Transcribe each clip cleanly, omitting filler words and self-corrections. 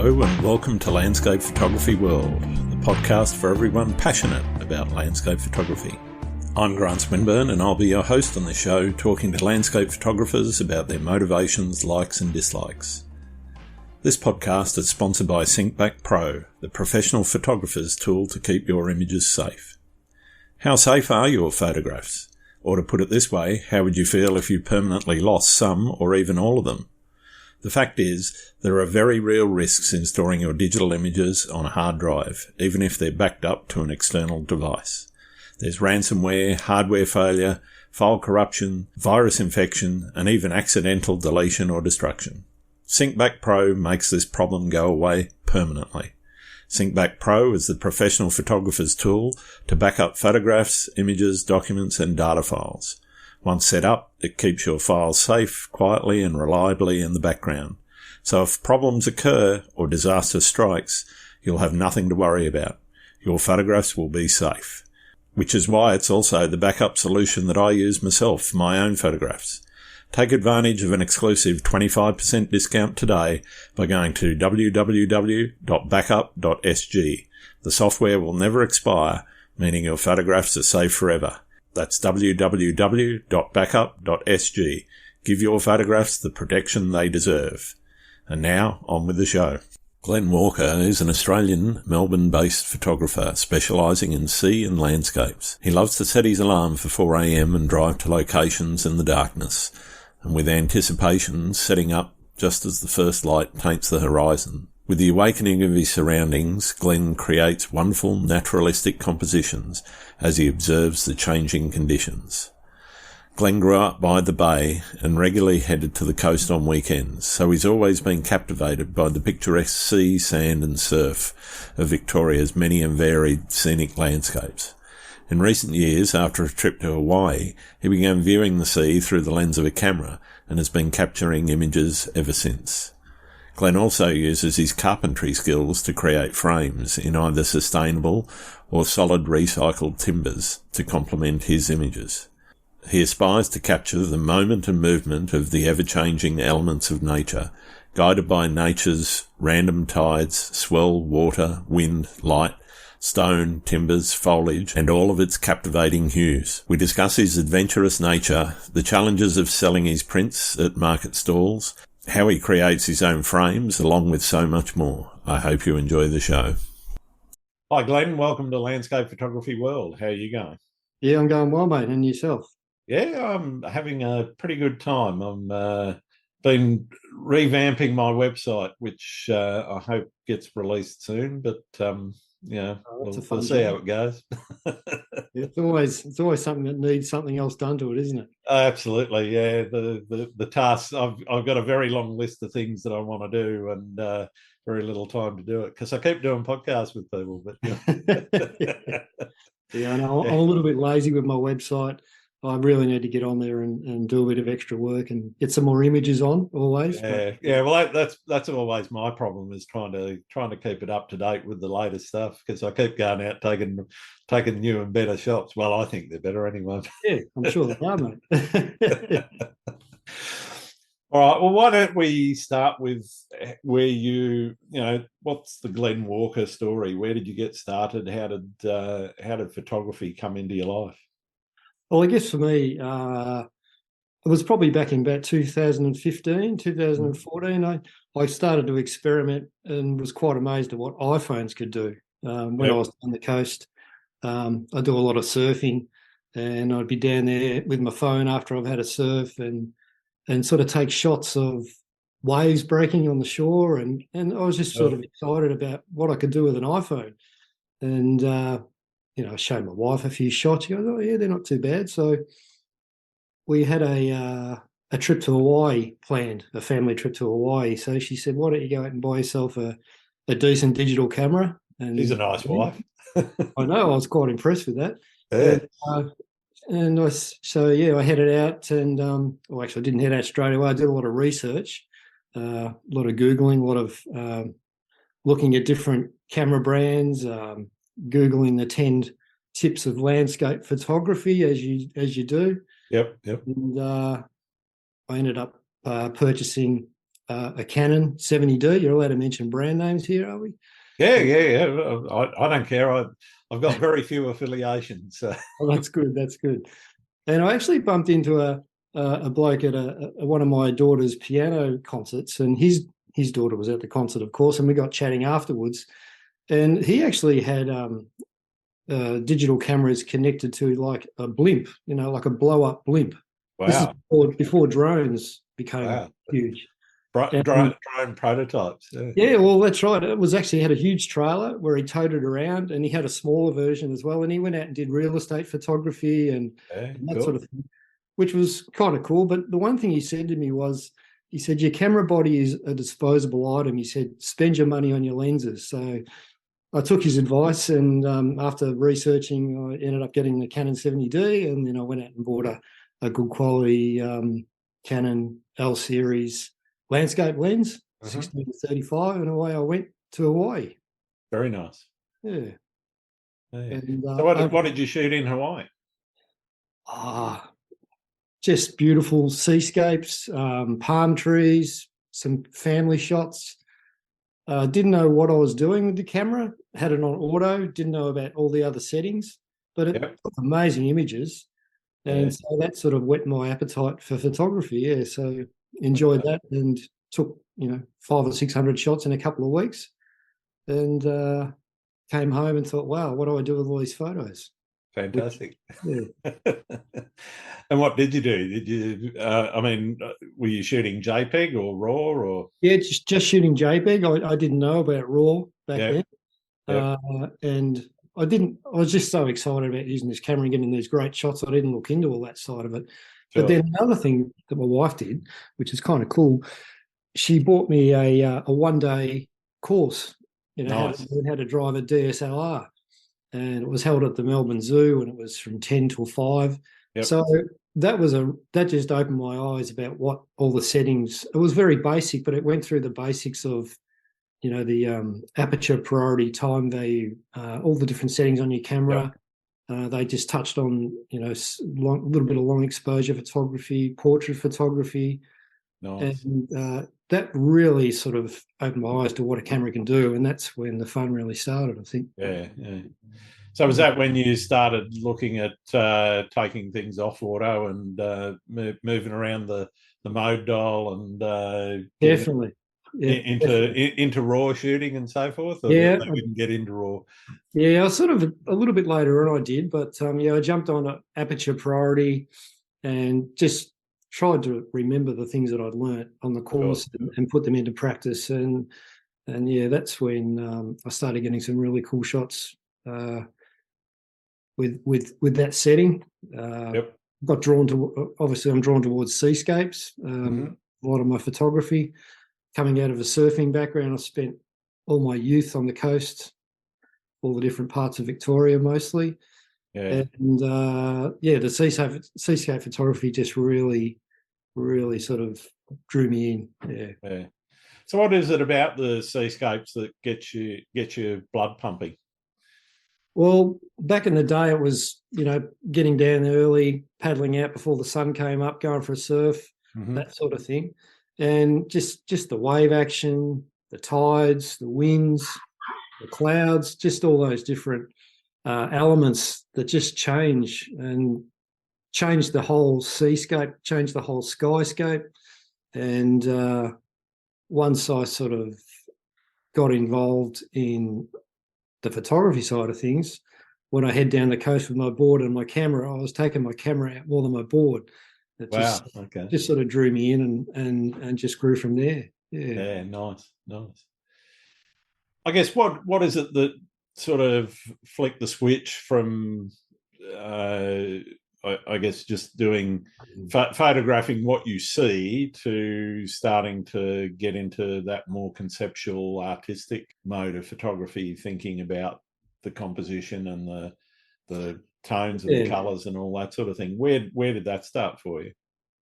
Hello and welcome to Landscape Photography World, the podcast for everyone passionate about landscape photography. I'm Grant Swinburne and I'll be your host on the show, talking to landscape photographers about their motivations, likes and dislikes. This podcast is sponsored by Syncback Pro, the professional photographer's tool to keep your images safe. How safe are your photographs? Or to put it this way, how would you feel if you permanently lost some or even all of them? The fact is, there are very real risks in storing your digital images on a hard drive, even if they're backed up to an external device. There's ransomware, hardware failure, file corruption, virus infection, and even accidental deletion or destruction. Syncback Pro makes this problem go away permanently. Syncback Pro is the professional photographer's tool to back up photographs, images, documents, and data files. Once set up, it keeps your files safe, quietly and reliably in the background. So if problems occur or disaster strikes, you'll have nothing to worry about. Your photographs will be safe. Which is why it's also the backup solution that I use myself for my own photographs. Take advantage of an exclusive 25% discount today by going to www.backup.sg. The software will never expire, meaning your photographs are safe forever. That's www.backup.sg. Give your photographs the protection they deserve. And now, on with the show. Glenn Walker is an Australian, Melbourne-based photographer specialising in sea and landscapes. He loves to set his alarm for 4 a.m. and drive to locations in the darkness, and with anticipation setting up just as the first light taints the horizon. With the awakening of his surroundings, Glenn creates wonderful naturalistic compositions as he observes the changing conditions. Glenn grew up by the bay and regularly headed to the coast on weekends, so he's always been captivated by the picturesque sea, sand and surf of Victoria's many and varied scenic landscapes. In recent years, after a trip to Hawaii, he began viewing the sea through the lens of a camera and has been capturing images ever since. Glenn also uses his carpentry skills to create frames in either sustainable or solid recycled timbers to complement his images. He aspires to capture the moment and movement of the ever-changing elements of nature, guided by nature's random tides, swell, water, wind, light, stone, timbers, foliage, and all of its captivating hues. We discuss his adventurous nature, the challenges of selling his prints at market stalls, how he creates his own frames, along with so much more. I hope you enjoy the show. Hi Glenn, welcome to Landscape Photography World. How are you going? Yeah, I'm going well, mate. And yourself? Yeah, I'm having a pretty good time. I'm been revamping my website, which I hope gets released soon, but we'll see how it goes. It's always something that needs something else done to it, isn't it? Absolutely, yeah. The tasks, I've got a very long list of things that I want to do, and very little time to do it because I keep doing podcasts with people. But yeah, I know. I'm a little bit lazy with my website. I really need to get on there and do a bit of extra work and get some more images on always. Yeah. Well, that's always my problem, is trying to keep it up to date with the latest stuff, because I keep going out taking new and better shots. Well, I think they're better anyway. Yeah, I'm sure they are, mate. All right. Well, why don't we start with where what's the Glenn Walker story? Where did you get started? How did photography come into your life? Well, I guess for me, it was probably back in about 2015, 2014. I started to experiment and was quite amazed at what iPhones could do. When I was on the coast, I do a lot of surfing, and I'd be down there with my phone after I've had a surf and sort of take shots of waves breaking on the shore. And I was just sort of excited about what I could do with an iPhone. And I showed my wife a few shots. She goes, "Oh yeah, they're not too bad." So we had a trip to Hawaii planned, a family trip to Hawaii. So she said, "Why don't you go out and buy yourself a decent digital camera?" And she's a nice wife. I know. I was quite impressed with that. Yeah. I headed out, and actually I didn't head out straight away. I did a lot of research, a lot of Googling, a lot of looking at different camera brands, Googling the 10 tips of landscape photography as you do. Yep. And I ended up purchasing a Canon 70D. You're allowed to mention brand names here, are we? Yeah. I don't care. I've got very few affiliations. So. Oh, that's good. That's good. And I actually bumped into a bloke at one of my daughter's piano concerts, and his daughter was at the concert, of course, and we got chatting afterwards. And he actually had digital cameras connected to like a blimp, like a blow-up blimp. Wow. This is before drones became huge. Drone prototypes. Yeah, well, that's right. It was actually had a huge trailer where he towed it around, and he had a smaller version as well. And he went out and did real estate photography and that sort of thing, which was kind of cool. But the one thing he said to me was, he said, your camera body is a disposable item. He said, spend your money on your lenses. So I took his advice, and after researching, I ended up getting the Canon 70D, and then I went out and bought a good quality Canon L series landscape lens, 16-35, and away I went to Hawaii. Very nice. Yeah. And, so what did you shoot in Hawaii? Just beautiful seascapes, palm trees, some family shots. Didn't know what I was doing with the camera, had it on auto, didn't know about all the other settings, but it took amazing images. And so that sort of whet my appetite for photography. Yeah. So enjoyed that, and took 500 or 600 shots in a couple of weeks, and came home and thought, wow, what do I do with all these photos? Fantastic. And what did you do? Did you were you shooting JPEG or RAW or? Yeah, just shooting JPEG. I didn't know about RAW back then. And I was just so excited about using this camera and getting these great shots. I didn't look into all that side of it. Sure. But then another thing that my wife did, which is kind of cool, she bought me a one-day course, nice. how to drive a DSLR. And it was held at the Melbourne Zoo, and it was from 10 till 5. Yep. So that just opened my eyes about what all the settings. It was very basic, but it went through the basics of the aperture, priority, time value, all the different settings on your camera. Yep. They just touched on, a little bit of long exposure photography, portrait photography. Nice. And that really sort of opened my eyes to what a camera can do. And that's when the fun really started, I think. Yeah. So was that when you started looking at taking things off auto and moving around the mode dial and definitely. Into raw shooting and so forth? Or they wouldn't get into raw? Yeah, I was sort of a little bit later on I did, but I jumped on aperture priority and just tried to remember the things that I'd learnt on the course and put them into practice. And that's when I started getting some really cool shots with that setting. Got drawn to, obviously I'm drawn towards seascapes. A lot of my photography. Coming out of a surfing background, I spent all my youth on the coast, all the different parts of Victoria mostly. Yeah. And the seascape photography just really, really sort of drew me in. Yeah. So what is it about the seascapes that gets your blood pumping? Well, back in the day, it was, getting down early, paddling out before the sun came up, going for a surf, that sort of thing. And just the wave action, the tides, the winds, the clouds, just all those different elements that just change the whole seascape, change the whole skyscape. And once I sort of got involved in the photography side of things, when I head down the coast with my board and my camera, I was taking my camera out more than my board. It just sort of drew me in and just grew from there. Yeah, nice. I guess what is it that sort of flicked the switch from I guess just doing photographing what you see to starting to get into that more conceptual artistic mode of photography, thinking about the composition and the tones and the colours and all that sort of thing. Where did that start for you?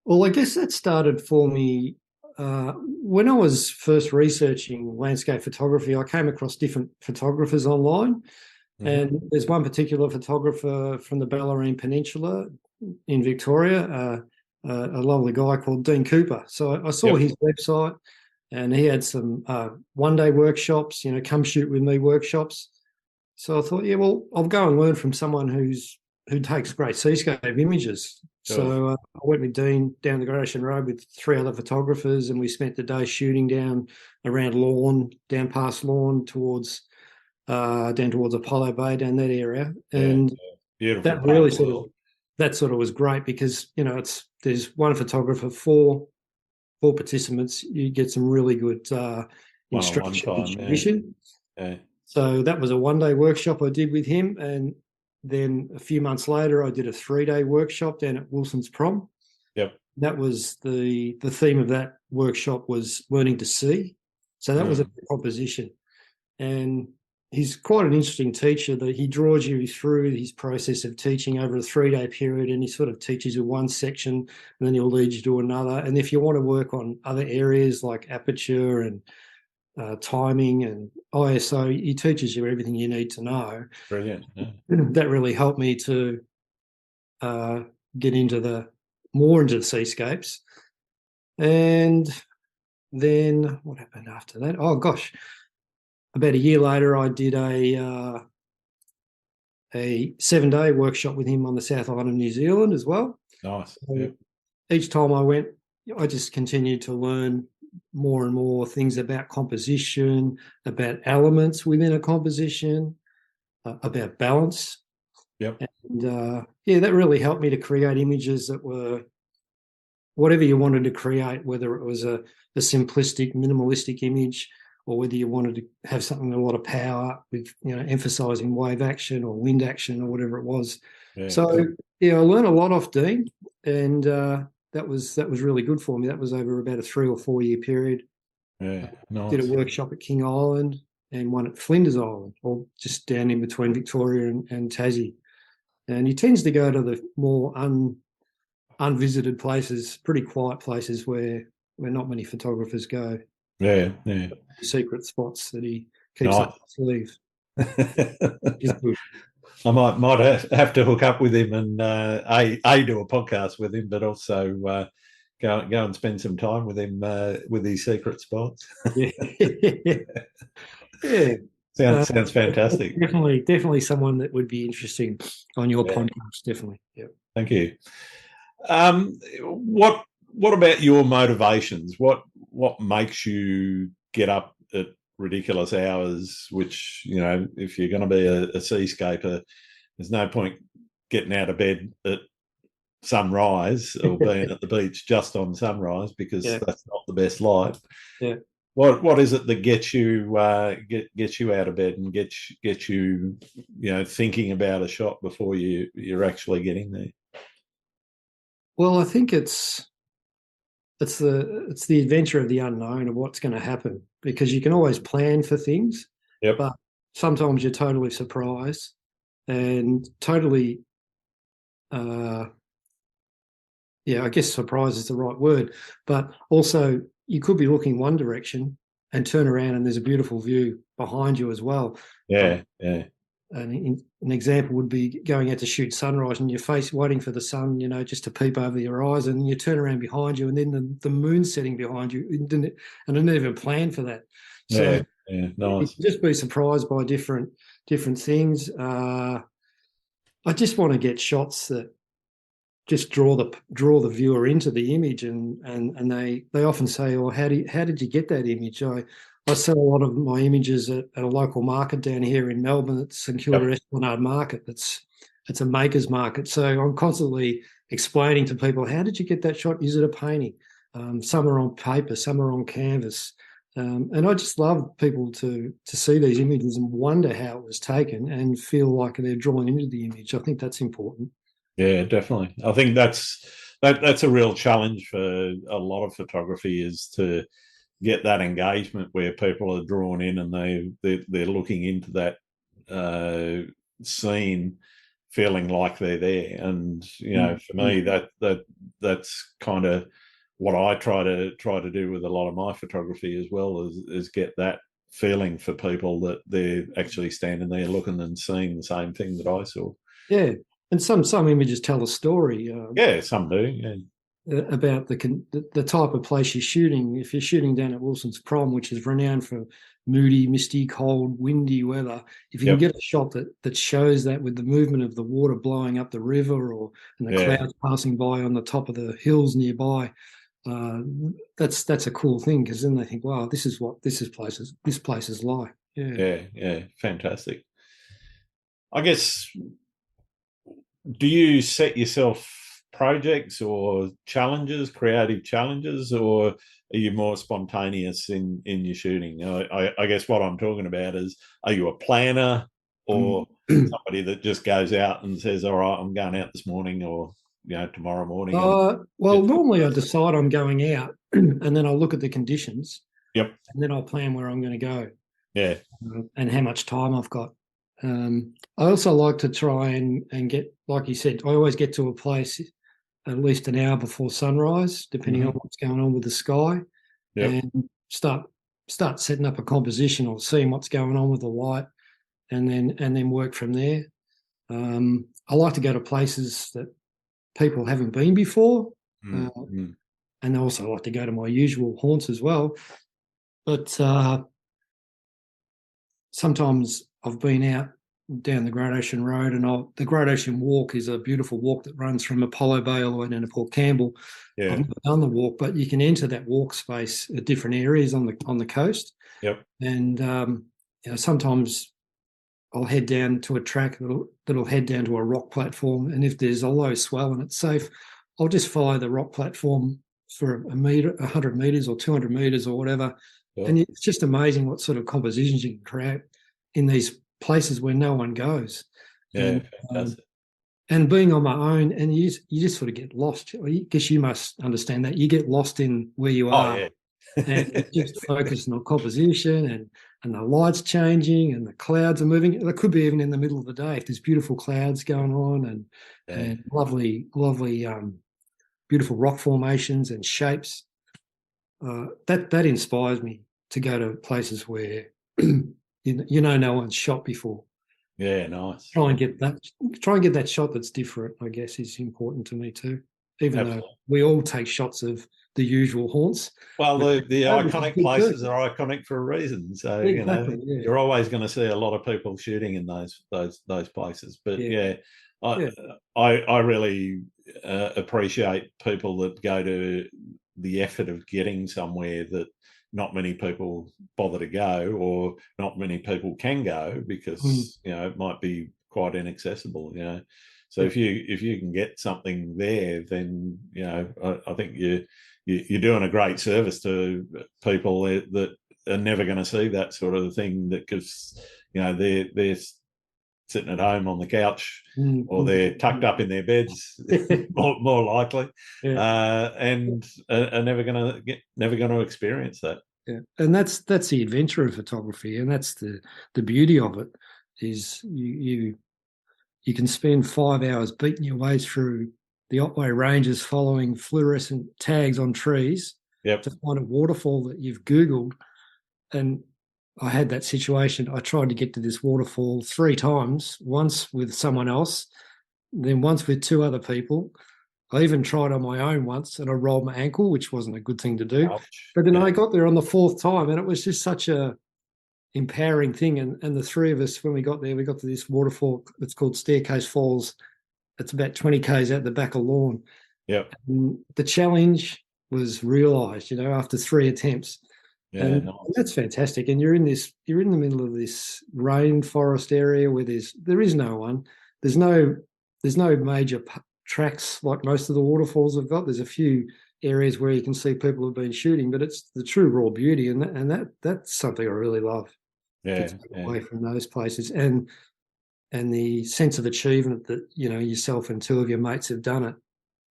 Well, I guess that started for me when I was first researching landscape photography. I came across different photographers online, and there's one particular photographer from the Bellarine Peninsula in Victoria, a lovely guy called Dean Cooper. So I saw his website, and he had some one-day workshops, come shoot with me workshops. So I thought, yeah, well, I'll go and learn from someone who takes great seascape images. Sure. So I went with Dean down the Gratian Road with 3 other photographers, and we spent the day shooting down around Lawn, down past Lawn towards Apollo Bay, down that area. And beautiful. That really sort of was great because, there's one photographer, four participants. You get some really good instruction. Yeah. So that was a one-day workshop I did with him, and then a few months later I did a 3-day workshop down at Wilson's Prom. Yep. That was the theme of that workshop was learning to see. So that was a proposition. And he's quite an interesting teacher, that he draws you through his process of teaching over a 3-day period, and he sort of teaches you one section and then he'll lead you to another. And if you want to work on other areas like aperture and timing and ISO, he teaches you everything you need to know. Brilliant. Yeah. That really helped me to get more into the seascapes. And then what happened after that? Oh gosh, about a year later, I did a 7-day workshop with him on the South Island of New Zealand as well. Nice. So each time I went, I just continued to learn more and more things about composition, about elements within a composition, about balance. Yep. And that really helped me to create images that were whatever you wanted to create, whether it was a simplistic, minimalistic image, or whether you wanted to have something with a lot of power with, emphasising wave action or wind action or whatever it was. Yeah, so, I learned a lot off Dean, and that was really good for me. That was over about a 3 or 4 year period. Yeah, nice. Did a workshop at King Island and one at Flinders Island, or just down in between Victoria and Tassie. And he tends to go to the more unvisited places, pretty quiet places where not many photographers go. Yeah. Secret spots that he keeps up his sleeve. I might have to hook up with him and do a podcast with him, but also go and spend some time with him with these secret spots. Yeah. Sounds fantastic. Definitely someone that would be interesting on your podcast. Definitely. Yeah. Thank you. What about your motivations? What makes you get up at ridiculous hours, which, if you're going to be a seascaper, there's no point getting out of bed at sunrise or being at the beach just on sunrise, because that's not the best light. Yeah. What is it that gets you out of bed and gets you thinking about a shot before you're actually getting there? Well, I think it's the adventure of the unknown, of what's going to happen, because you can always plan for things, but sometimes you're totally surprised and totally, I guess surprise is the right word, but also you could be looking one direction and turn around and there's a beautiful view behind you as well. Yeah. An example would be going out to shoot sunrise and you're waiting for the sun, just to peep over the horizon, and you turn around behind you and then the moon's setting behind you, and I didn't even plan for that. So nice. You just be surprised by different things. I just want to get shots that just draw the viewer into the image, and they often say, "Oh, how did you get that image?" I sell a lot of my images at a local market down here in Melbourne. It's St Kilda Esplanade Market. It's a maker's market. So I'm constantly explaining to people, how did you get that shot? Is it a painting? Some are on paper, some are on canvas. And I just love people to see these images and wonder how it was taken and feel like they're drawn into the image. I think that's important. Yeah, definitely. I think that's a real challenge for a lot of photography, is to get that engagement where people are drawn in and they're looking into that scene, feeling like they're there. And for me, that's kind of what I try to do with a lot of my photography as well, is get that feeling for people that they're actually standing there looking and seeing the same thing that I saw. Yeah, and some images tell a story. Some do. Yeah. about the type of place you're shooting. If you're shooting down at Wilson's Prom, which is renowned for moody, misty, cold, windy weather, if you can get a shot that shows that with the movement of the water blowing up the river and the clouds passing by on the top of the hills nearby, that's a cool thing, because then they think, wow, this is what this place is like. Yeah, fantastic. I guess, do you set yourself projects or challenges, creative challenges, or are you more spontaneous in your shooting? I guess what I'm talking about is, are you a planner or somebody that just goes out and says, all right, I'm going out this morning, or tomorrow morning? Well, normally I decide I'm going out and then I'll look at the conditions. Yep. And then I'll plan where I'm going to go. Yeah. And how much time I've got. I also like to try and get, like you said, I always get to a place at least an hour before sunrise, depending on what's going on with the sky, and start setting up a composition or seeing what's going on with the light, and then work from there. I like to go to places that people haven't been before, and I also like to go to my usual haunts as well. But sometimes I've been out down the Great Ocean Road, and the Great Ocean Walk is a beautiful walk that runs from Apollo Bay all the way down to Port Campbell. I've never done the walk, but you can enter that walk space at different areas on the coast. Yep. And sometimes I'll head down to a track that'll head down to a rock platform, and if there's a low swell and it's safe, I'll just follow the rock platform for 100 meters or 200 meters or whatever. And it's just amazing what sort of compositions you can create in these places where no one goes. And being on my own, and you just sort of get lost. I guess you must understand that. You get lost in where you are. And just focusing on composition and the lights changing and the clouds are moving. It could be even in the middle of the day if there's beautiful clouds going on and lovely, beautiful rock formations and shapes. That inspires me to go to places where no one's shot before. Yeah, nice. Try and get that shot that's different, I guess, is important to me too. Even though we all take shots of the usual haunts. Well, the iconic places are iconic for a reason. So you're always going to see a lot of people shooting in those places. But I really appreciate people that go to the effort of getting somewhere that not many people bother to go, or not many people can go, because it might be quite inaccessible. So if you can get something there, then I think you're doing a great service to people that are never going to see that sort of thing, that because they're sitting at home on the couch, or they're tucked up in their beds, more likely, and are never going to experience that. Yeah, and that's the adventure of photography, and that's the beauty of it, is you can spend 5 hours beating your way through the Otway Ranges following fluorescent tags on trees to find a waterfall that you've Googled. And I had that situation. I tried to get to this waterfall 3 times, once with someone else, then once with 2 other people. I even tried on my own once, and I rolled my ankle, which wasn't a good thing to do. Ouch. But then I got there on the 4th time, and it was just such a empowering thing. And the 3 of us, when we got there, we got to this waterfall. It's called Staircase Falls. It's about 20 k's out the back of Lawn. And the challenge was realised, after 3 attempts. And that's fantastic. And you're in the middle of this rainforest area where there is no one. There's no major tracks like most of the waterfalls have got. There's a few areas where you can see people have been shooting, but it's the true raw beauty, and that's something I really love. Away from those places, and the sense of achievement that yourself and 2 of your mates have done it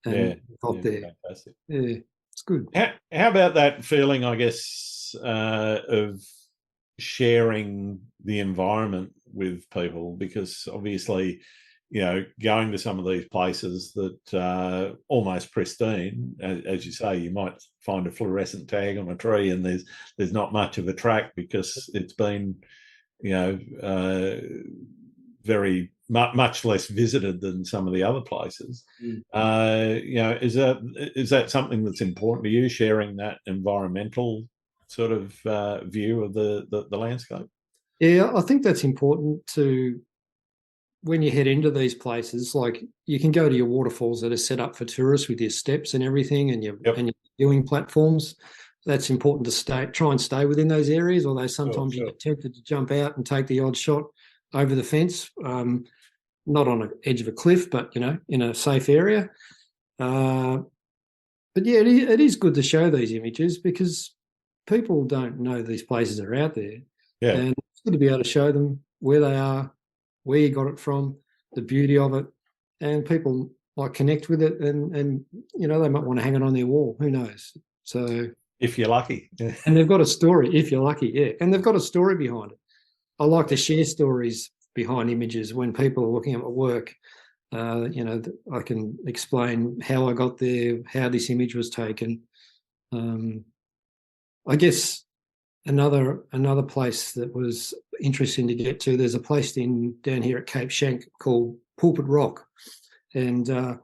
and got there. Fantastic. Yeah, it's good. How about that feeling, I guess, of sharing the environment with people? Because obviously, going to some of these places that are almost pristine, as you say, you might find a fluorescent tag on a tree, and there's not much of a track because it's been, very much less visited than some of the other places. Mm. Is that something that's important to you, sharing that environmental sort of view of the landscape? Yeah, I think that's important to when you head into these places. Like you can go to your waterfalls that are set up for tourists with your steps and everything, and your viewing platforms. That's important to try and stay within those areas. Although sometimes you get tempted to jump out and take the odd shot over the fence, not on the edge of a cliff, but in a safe area. But yeah, it is good to show these images because people don't know these places are out there. Yeah. And it's good to be able to show them where they are, where you got it from, the beauty of it, and people might connect with it, and they might want to hang it on their wall. Who knows? So if you're lucky, and they've got a story. If you're lucky, yeah, and they've got a story behind it. I like to share stories behind images when people are looking at my work. I can explain how I got there, how this image was taken. I guess another place that was interesting to get to. There's a place down here at Cape Schanck called Pulpit Rock, and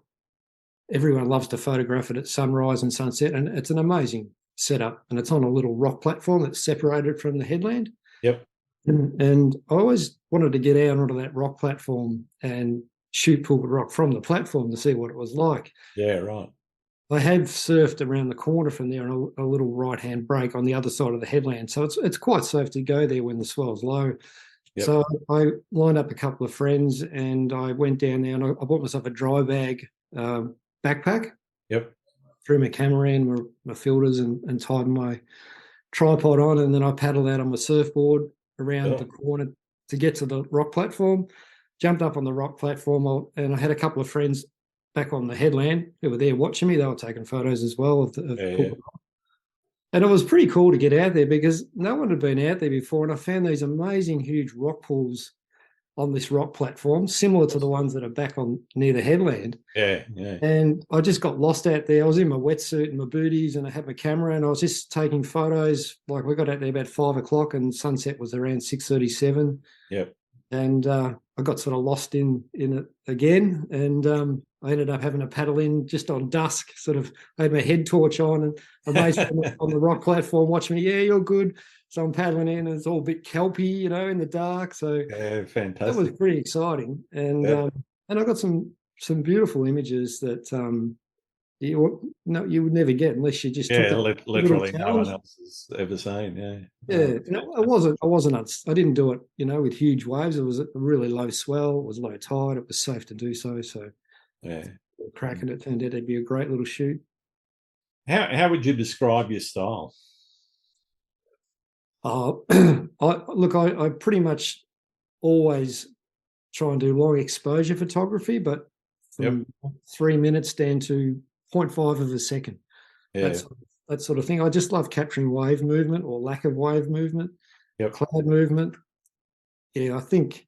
everyone loves to photograph it at sunrise and sunset, and it's an amazing setup. And it's on a little rock platform that's separated from the headland. Yep. And I always wanted to get out onto that rock platform and shoot Pulpit Rock from the platform to see what it was like. Yeah, right. I have surfed around the corner from there on a little right-hand break on the other side of the headland. So it's quite safe to go there when the swell's low. Yep. So I lined up a couple of friends and I went down there and I bought myself a dry bag backpack. Yep. Threw my camera in, my filters and tied my tripod on, and then I paddled out on my surfboard around the corner to get to the rock platform. Jumped up on the rock platform, and I had a couple of friends back on the headland who were there watching me. They were taking photos as well of Pulpit Rock. And it was pretty cool to get out there because no one had been out there before, and I found these amazing huge rock pools on this rock platform, similar to the ones that are back on near the headland. Yeah. And I just got lost out there. I was in my wetsuit and my booties, and I had my camera, and I was just taking photos. Like we got out there about 5 o'clock, and sunset was around 6:37. Yep. And I got sort of lost in it again, and I ended up having to paddle in just on dusk. Sort of, I had my head torch on, and a mate on the rock platform watching me. Yeah, you're good. So I'm paddling in, and it's all a bit kelpy, in the dark. So yeah, fantastic. That was pretty exciting, and I got some beautiful images that you would never get unless you just took literally no one else has ever seen. I didn't do it with huge waves. It was a really low swell, it was low tide, it was safe to do so cracking. It turned out to be a great little shoot. How would you describe your style? I pretty much always try and do long exposure photography, but from 3 minutes down to 0.5 of a second. That sort of thing. I just love capturing wave movement or lack of wave movement, cloud movement. Yeah, I think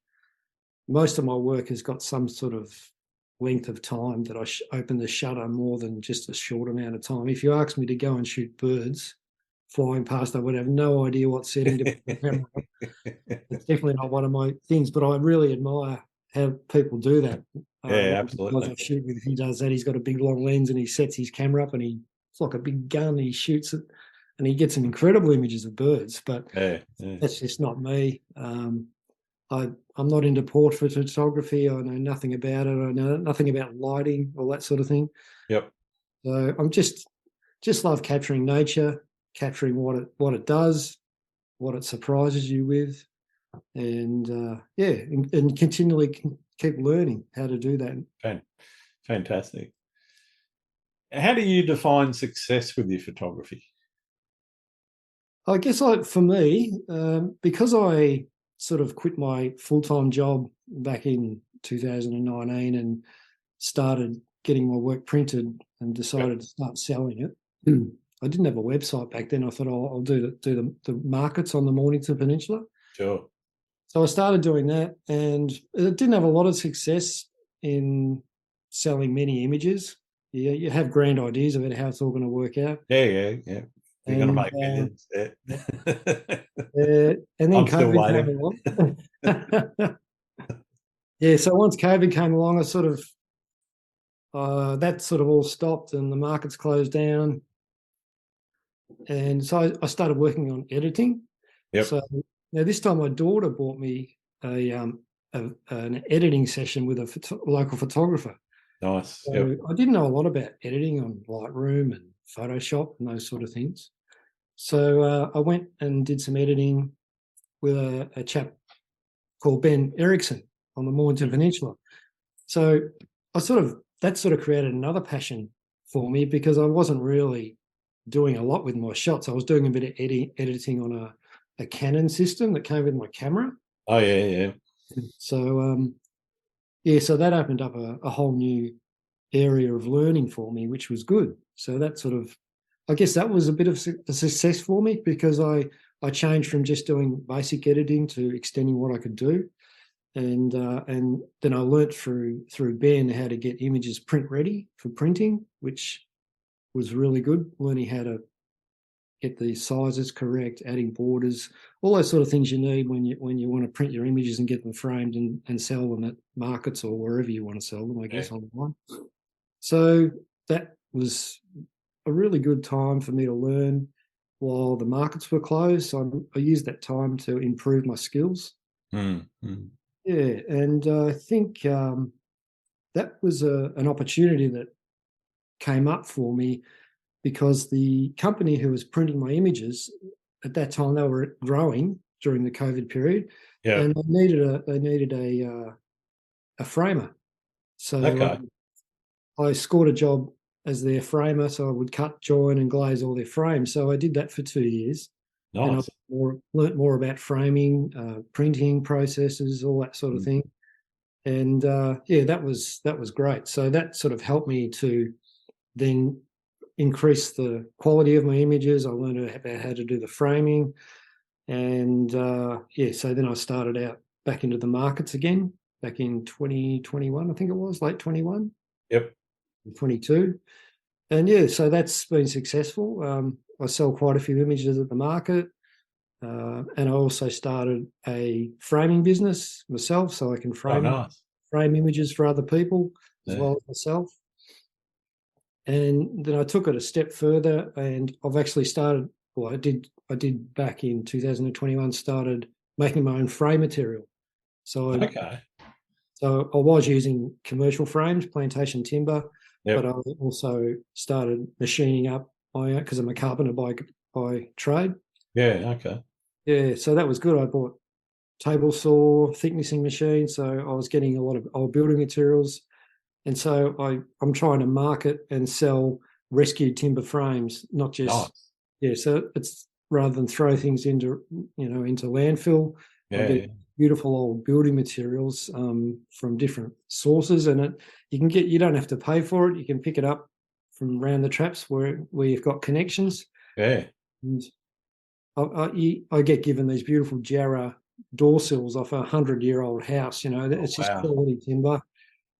most of my work has got some sort of length of time that I open the shutter more than just a short amount of time. If you ask me to go and shoot birds flying past, I would have no idea what setting to put the camera on. It's definitely not one of my things, but I really admire how people do that. Absolutely. I shoot with, he does that. He's got a big long lens and he sets his camera up and it's like a big gun. He shoots it and he gets some incredible images of birds, but that's just not me. I'm not into portrait photography. I know nothing about it. I know nothing about lighting, all that sort of thing. Yep. So I'm just love capturing nature, capturing what it does, what it surprises you with, and and continually keep learning how to do that. Fantastic. How do you define success with your photography? I guess for me, because I sort of quit my full-time job back in 2019 and started getting my work printed and decided to start selling it. I didn't have a website back then. I thought I'll do the markets on the Mornington Peninsula. Sure. So I started doing that, and it didn't have a lot of success in selling many images. Yeah, you have grand ideas about how it's all going to work out. Yeah. You're going to make millions. And then COVID came along. Yeah, so once COVID came along, I sort of that sort of all stopped and the markets closed down. And so I started working on editing. Yep. So now this time my daughter bought me an editing session with a local photographer. Nice. Yep. So I didn't know a lot about editing on Lightroom and Photoshop and those sort of things. So I went and did some editing with a chap called Ben Erickson on the Mornington Peninsula. So that sort of created another passion for me because I wasn't really doing a lot with my shots. I was doing a bit of editing on a Canon system that came with my camera. Oh yeah, yeah. So yeah, so that opened up a whole new area of learning for me, which was good. So that sort of, I guess that was a bit of a success for me because I changed from just doing basic editing to extending what I could do. And then I learnt through Ben how to get images print ready for printing, which was really good. Learning how to get the sizes correct, adding borders, all those sort of things you need when you want to print your images and get them framed and sell them at markets or wherever you want to sell them, I guess, online. So that was a really good time for me to learn while the markets were closed. So I used that time to improve my skills. Mm, mm. Yeah, and I think that was an opportunity that came up for me because the company who was printing my images at that time, they were growing during the COVID period, Yeah. and they needed a framer. So Okay. I scored a job as their framer, so I would cut, join, and glaze all their frames. So I did that for 2 years, and I Nice. learnt more about framing, printing processes, all that sort of Mm. thing. And yeah, that was great. So that sort of helped me to then increase the quality of my images. I learned about how to do the framing, and yeah, so then I started out back into the markets again back in 2021, I think it was late 21, Yep. 22. And yeah, so that's been successful. I sell quite a few images at the market. And I also started a framing business myself, so I can Oh, nice. frame images for other people as Yeah. well as myself. And then I took it a step further, and I've actually started. Well, I did back in 2021. Started making my own frame material. So I, Okay. so I was using commercial frames, plantation timber, but Yep. I also started machining up my own because I'm a carpenter by trade. Yeah. Okay. Yeah, so that was good. I bought table saw, thicknessing machine, so I was getting a lot of old building materials. And so I'm trying to market and sell rescued timber frames, not just, Nice. yeah. So it's rather than throw things into landfill, I Yeah. get Yeah. beautiful old building materials from different sources, and you don't have to pay for it. You can pick it up from around the traps where you've got connections. Yeah. And I get given these beautiful Jarrah door sills off a 100-year-old house. Oh, It's just wow. quality timber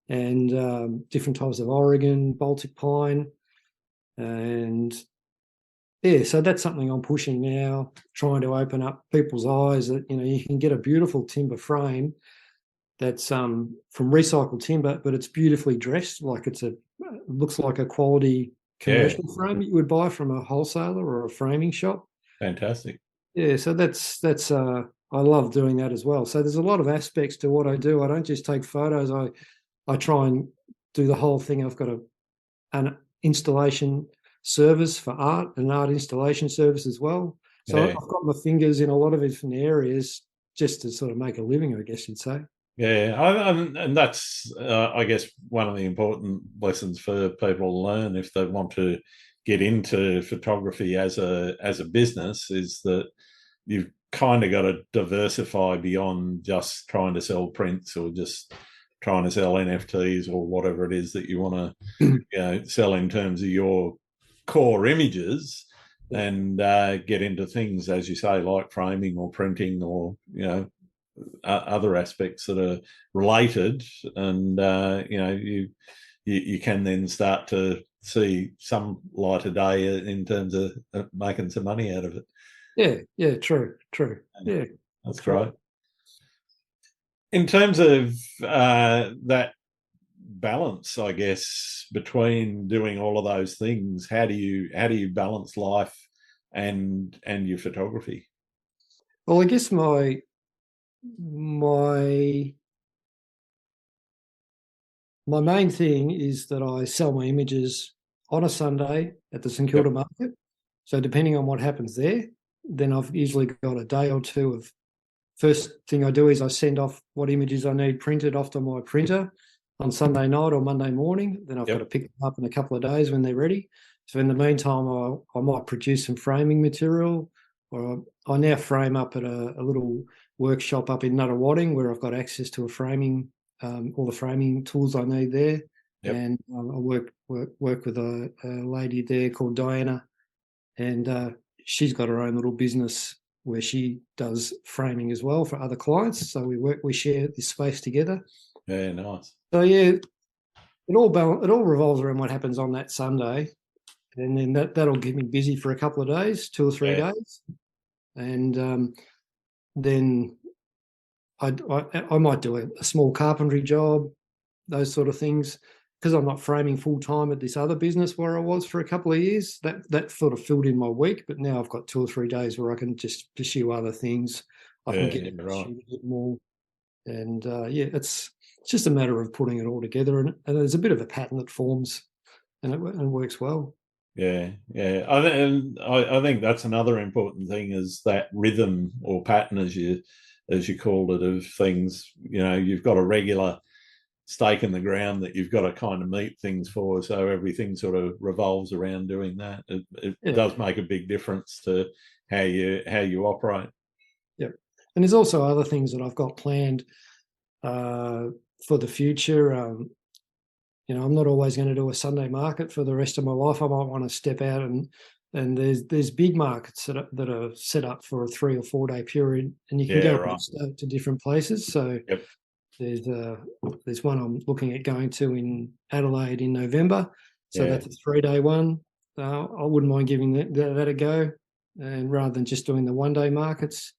and different types of Oregon, Baltic pine. And yeah, so that's something I'm pushing now, trying to open up people's eyes that, you can get a beautiful timber frame that's from recycled timber, but it's beautifully dressed, like looks like a quality Yeah. commercial frame you would buy from a wholesaler or a framing shop. Fantastic. Yeah, so that's I love doing that as well. So there's a lot of aspects to what I do. I don't just take photos. I try and do the whole thing. I've got an installation service for art, an art installation service as well. So Yeah. I've got my fingers in a lot of different areas just to sort of make a living, I guess you'd say. Yeah, and that's, I guess, one of the important lessons for people to learn if they want to get into photography as a business is that you've kind of got to diversify beyond just trying to sell prints or just trying to sell NFTs or whatever it is that you want to sell in terms of your core images Yeah. and get into things, as you say, like framing or printing or other aspects that are related, and you can then start to see some light of day in terms of making some money out of it. Yeah, yeah, true. Yeah, That's that's right. great. In terms of that balance, I guess, between doing all of those things, how do you balance life and your photography? Well, I guess my my main thing is that I sell my images on a Sunday at the St Kilda Yep. market. So depending on what happens there, then I've usually got a day or two of first thing I do is I send off what images I need printed off to my printer on Sunday night or Monday morning. Then I've got to Yep. pick them up in a couple of days when they're ready. So in the meantime, I might produce some framing material, or I now frame up at a little workshop up in Nuttawading where I've got access to a framing, all the framing tools I need there. Yep. And I work with a lady there called Diana, and she's got her own little business where she does framing as well for other clients. So we share this space together. Yeah, nice. So yeah, it all revolves around what happens on that Sunday, and then that'll keep me busy for a couple of days, 2 or 3 days, and then I might do a small carpentry job, those sort of things. Because I'm not framing full time at this other business where I was for a couple of years, that sort of filled in my week. But now I've got 2 or 3 days where I can just pursue other things. I can get Yeah, to right. shoot a bit more, and yeah, it's just a matter of putting it all together. And there's a bit of a pattern that forms, and it works well. Yeah, yeah. I think that's another important thing is that rhythm or pattern, as you called it, of things. You've got a regular stake in the ground that you've got to kind of meet things for. So everything sort of revolves around doing that. It Yeah, does make a big difference to how you operate. yeah. And there's also other things that I've got planned for the future. I'm not always going to do a Sunday market for the rest of my life. I might want to step out and there's big markets that are set up for a 3 or 4 day period, and you can Yeah, go right. to different places. So Yep. there's one I'm looking at going to in Adelaide in November. So Yeah. that's a 3 day one. I wouldn't mind giving that a go, and rather than just doing the 1 day markets,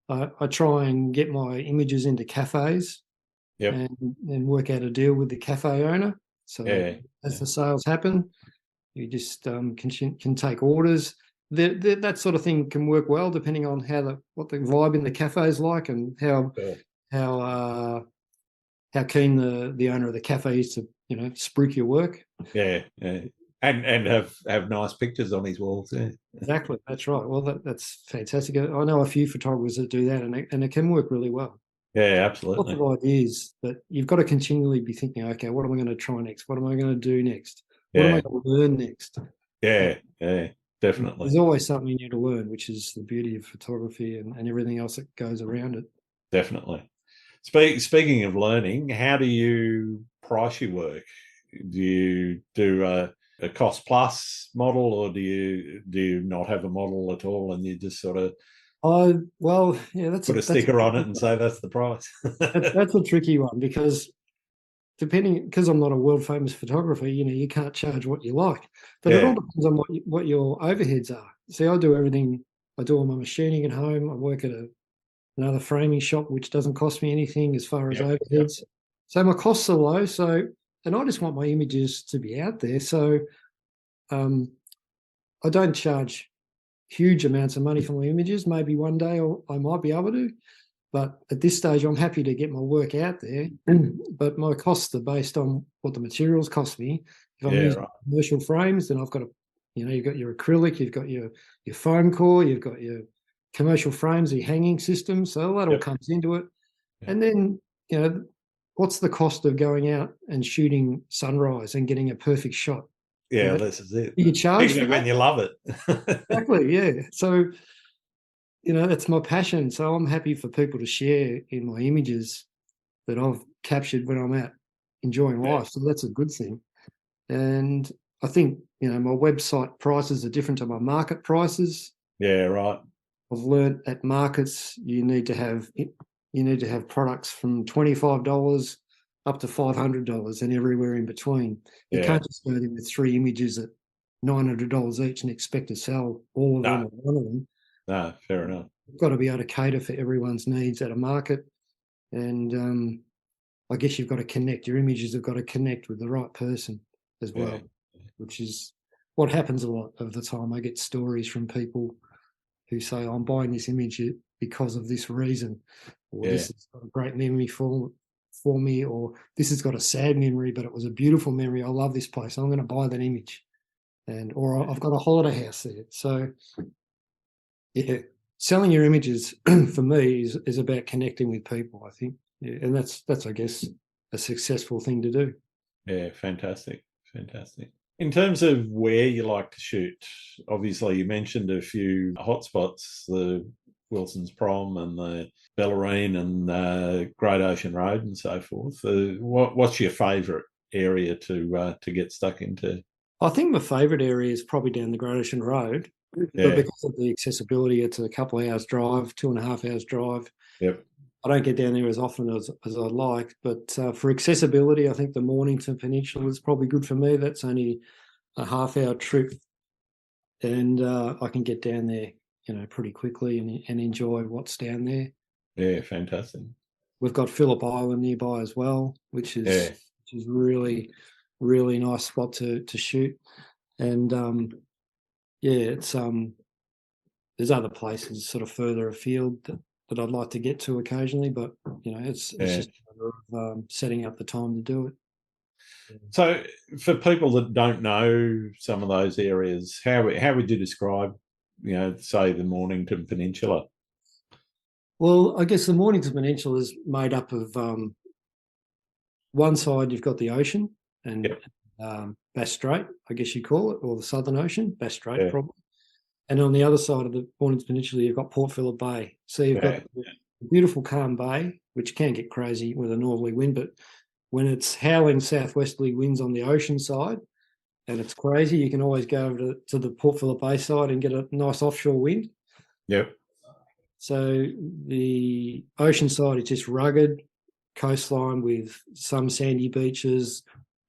I try and get my images into cafes Yep. and work out a deal with the cafe owner. So Yeah. as Yeah. the sales happen, you just can take orders. That sort of thing can work well depending on what the vibe in the cafe is like, and Cool. how uh, how keen the owner of the cafe is to spruik your work. Yeah. Yeah. And have nice pictures on his walls. Yeah. Exactly, that's right. Well, that's fantastic. I know a few photographers that do that, and it can work really well. Yeah. Lots of Absolutely. ideas, but you've got to continually be thinking, okay, what am I going to try next? What am I going to do next? What am I Yeah. going to learn next? Yeah. Yeah. There's Definitely. always something new to learn, which is the beauty of photography and everything else that goes around it. Definitely. Speaking of learning, how do you price your work? Do you do a cost plus model, or do you not have a model at all, and you just sort of Well, yeah, that's put a a sticker on tricky it and one. say that's the price? That's a tricky one because because I'm not a world famous photographer, you can't charge what you like, but it all Yeah. depends on what your overheads are. See, I do everything. I do all my machining at home. I work at another framing shop, which doesn't cost me anything as far as Yep. Yep. overheads. So my costs are low. And I just want my images to be out there. So um, I don't charge huge amounts of money for my images. Maybe one day I might be able to, but at this stage, I'm happy to get my work out there. But my costs are based on what the materials cost me. If I'm Yeah. using Right. commercial frames, then I've got you've got your acrylic, you've got your foam core, you've got your commercial frames, your hanging system. So that all Yep. comes into it. Yep. And then, what's the cost of going out and shooting sunrise and getting a perfect shot? You Yeah. know, This is it. you charge for Particularly when that? you love it. Exactly, yeah. So, that's my passion. So I'm happy for people to share in my images that I've captured when I'm out enjoying Yeah. life. So that's a good thing. And I think, my website prices are different to my market prices. Yeah. Right. I've learned at markets you need to have products from $25 up to $500 and everywhere in between. You Yeah. can't just go in with 3 images at $900 each and expect to sell all of them No. or one of them. No. Fair enough. You've got to be able to cater for everyone's needs at a market. And I guess you've got to connect. Your images have got to connect with the right person as well, which is what happens a lot of the time. I get stories from people who say, I'm buying this image because of this reason, or this has got a great memory for me, or this has got a sad memory, but it was a beautiful memory. I love this place. I'm going to buy that image. Or I've got a holiday house there. So, yeah, selling your images for me is about connecting with people, I think. Yeah, and that's I guess a successful thing to do. Yeah, fantastic. In terms of where you like to shoot, obviously you mentioned a few hotspots, the Wilson's Prom and the Bellarine and Great Ocean Road and so forth. What's your favourite area to get stuck into? I think my favourite area is probably down the Great Ocean Road, but because of the accessibility, it's a couple of hours drive, 2.5 hours drive. Yep. I don't get down there as often as I'd like, but for accessibility, I think the Mornington Peninsula is probably good for me. That's only a half-hour trip, and I can get down there, pretty quickly and enjoy what's down there. Yeah, fantastic. We've got Phillip Island nearby as well, which is really, really nice spot to shoot. And it's there's other places sort of further afield that I'd like to get to occasionally, but it's just a matter of setting up the time to do it. So, for people that don't know some of those areas, how would you describe, say the Mornington Peninsula? Well, I guess the Mornington Peninsula is made up of one side you've got the ocean and Bass Strait, I guess you call it, or the Southern Ocean, Bass Strait probably. And on the other side of the Mornington Peninsula, you've got Port Phillip Bay. So you've got a beautiful calm bay, which can get crazy with a northerly wind, but when it's howling southwesterly winds on the ocean side and it's crazy, you can always go over to the Port Phillip Bay side and get a nice offshore wind. Yep. So the ocean side is just rugged coastline with some sandy beaches,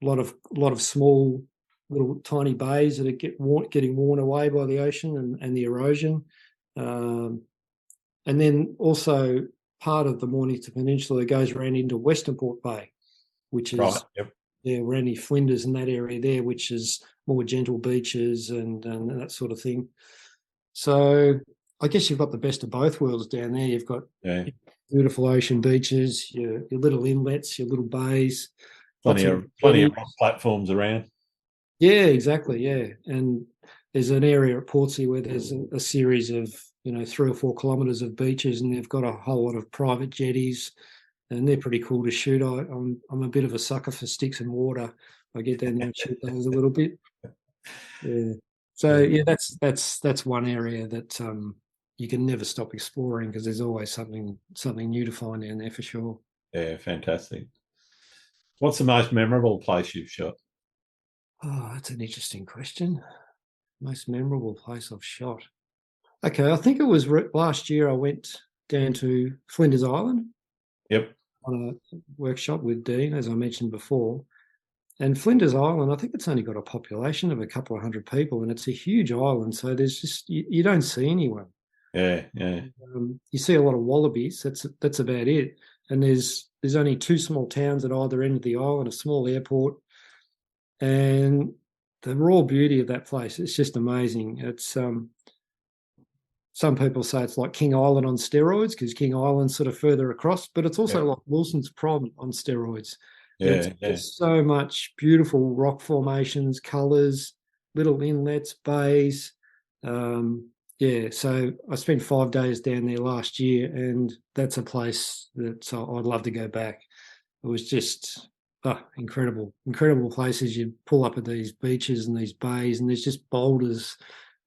a lot of small little tiny bays that are getting worn away by the ocean and the erosion. And then also part of the Mornington Peninsula goes around into Western Port Bay, which is around Flinders and that area there, which is more gentle beaches and that sort of thing. So I guess you've got the best of both worlds down there. You've got beautiful ocean beaches, your little inlets, your little bays. Plenty of rock platforms around. Yeah, exactly. Yeah. And there's an area at Portsea where there's a series of, 3 or 4 kilometres of beaches, and they've got a whole lot of private jetties, and they're pretty cool to shoot. I'm a bit of a sucker for sticks and water. I get down there and shoot those a little bit. Yeah. So that's one area that you can never stop exploring because there's always something new to find down there for sure. Yeah, fantastic. What's the most memorable place you've shot? Oh, that's an interesting question. Most memorable place I've shot. Okay, I think it was last year I went down to Flinders Island. Yep. On a workshop with Dean, as I mentioned before. And Flinders Island, I think it's only got a population of a couple of hundred people, and it's a huge island. So there's just you don't see anyone. Yeah. You see a lot of wallabies. That's about it. And there's only 2 small towns at either end of the island, a small airport, and the raw beauty of that place. It's just amazing. It's some people say it's like King Island on steroids because King Island's sort of further across, but it's also like Wilson's Prom on steroids. There's so much beautiful rock formations, colours, little inlets, bays. So I spent 5 days down there last year, and that's a place that I'd love to go back. It was just incredible places. You pull up at these beaches and these bays, and there's just boulders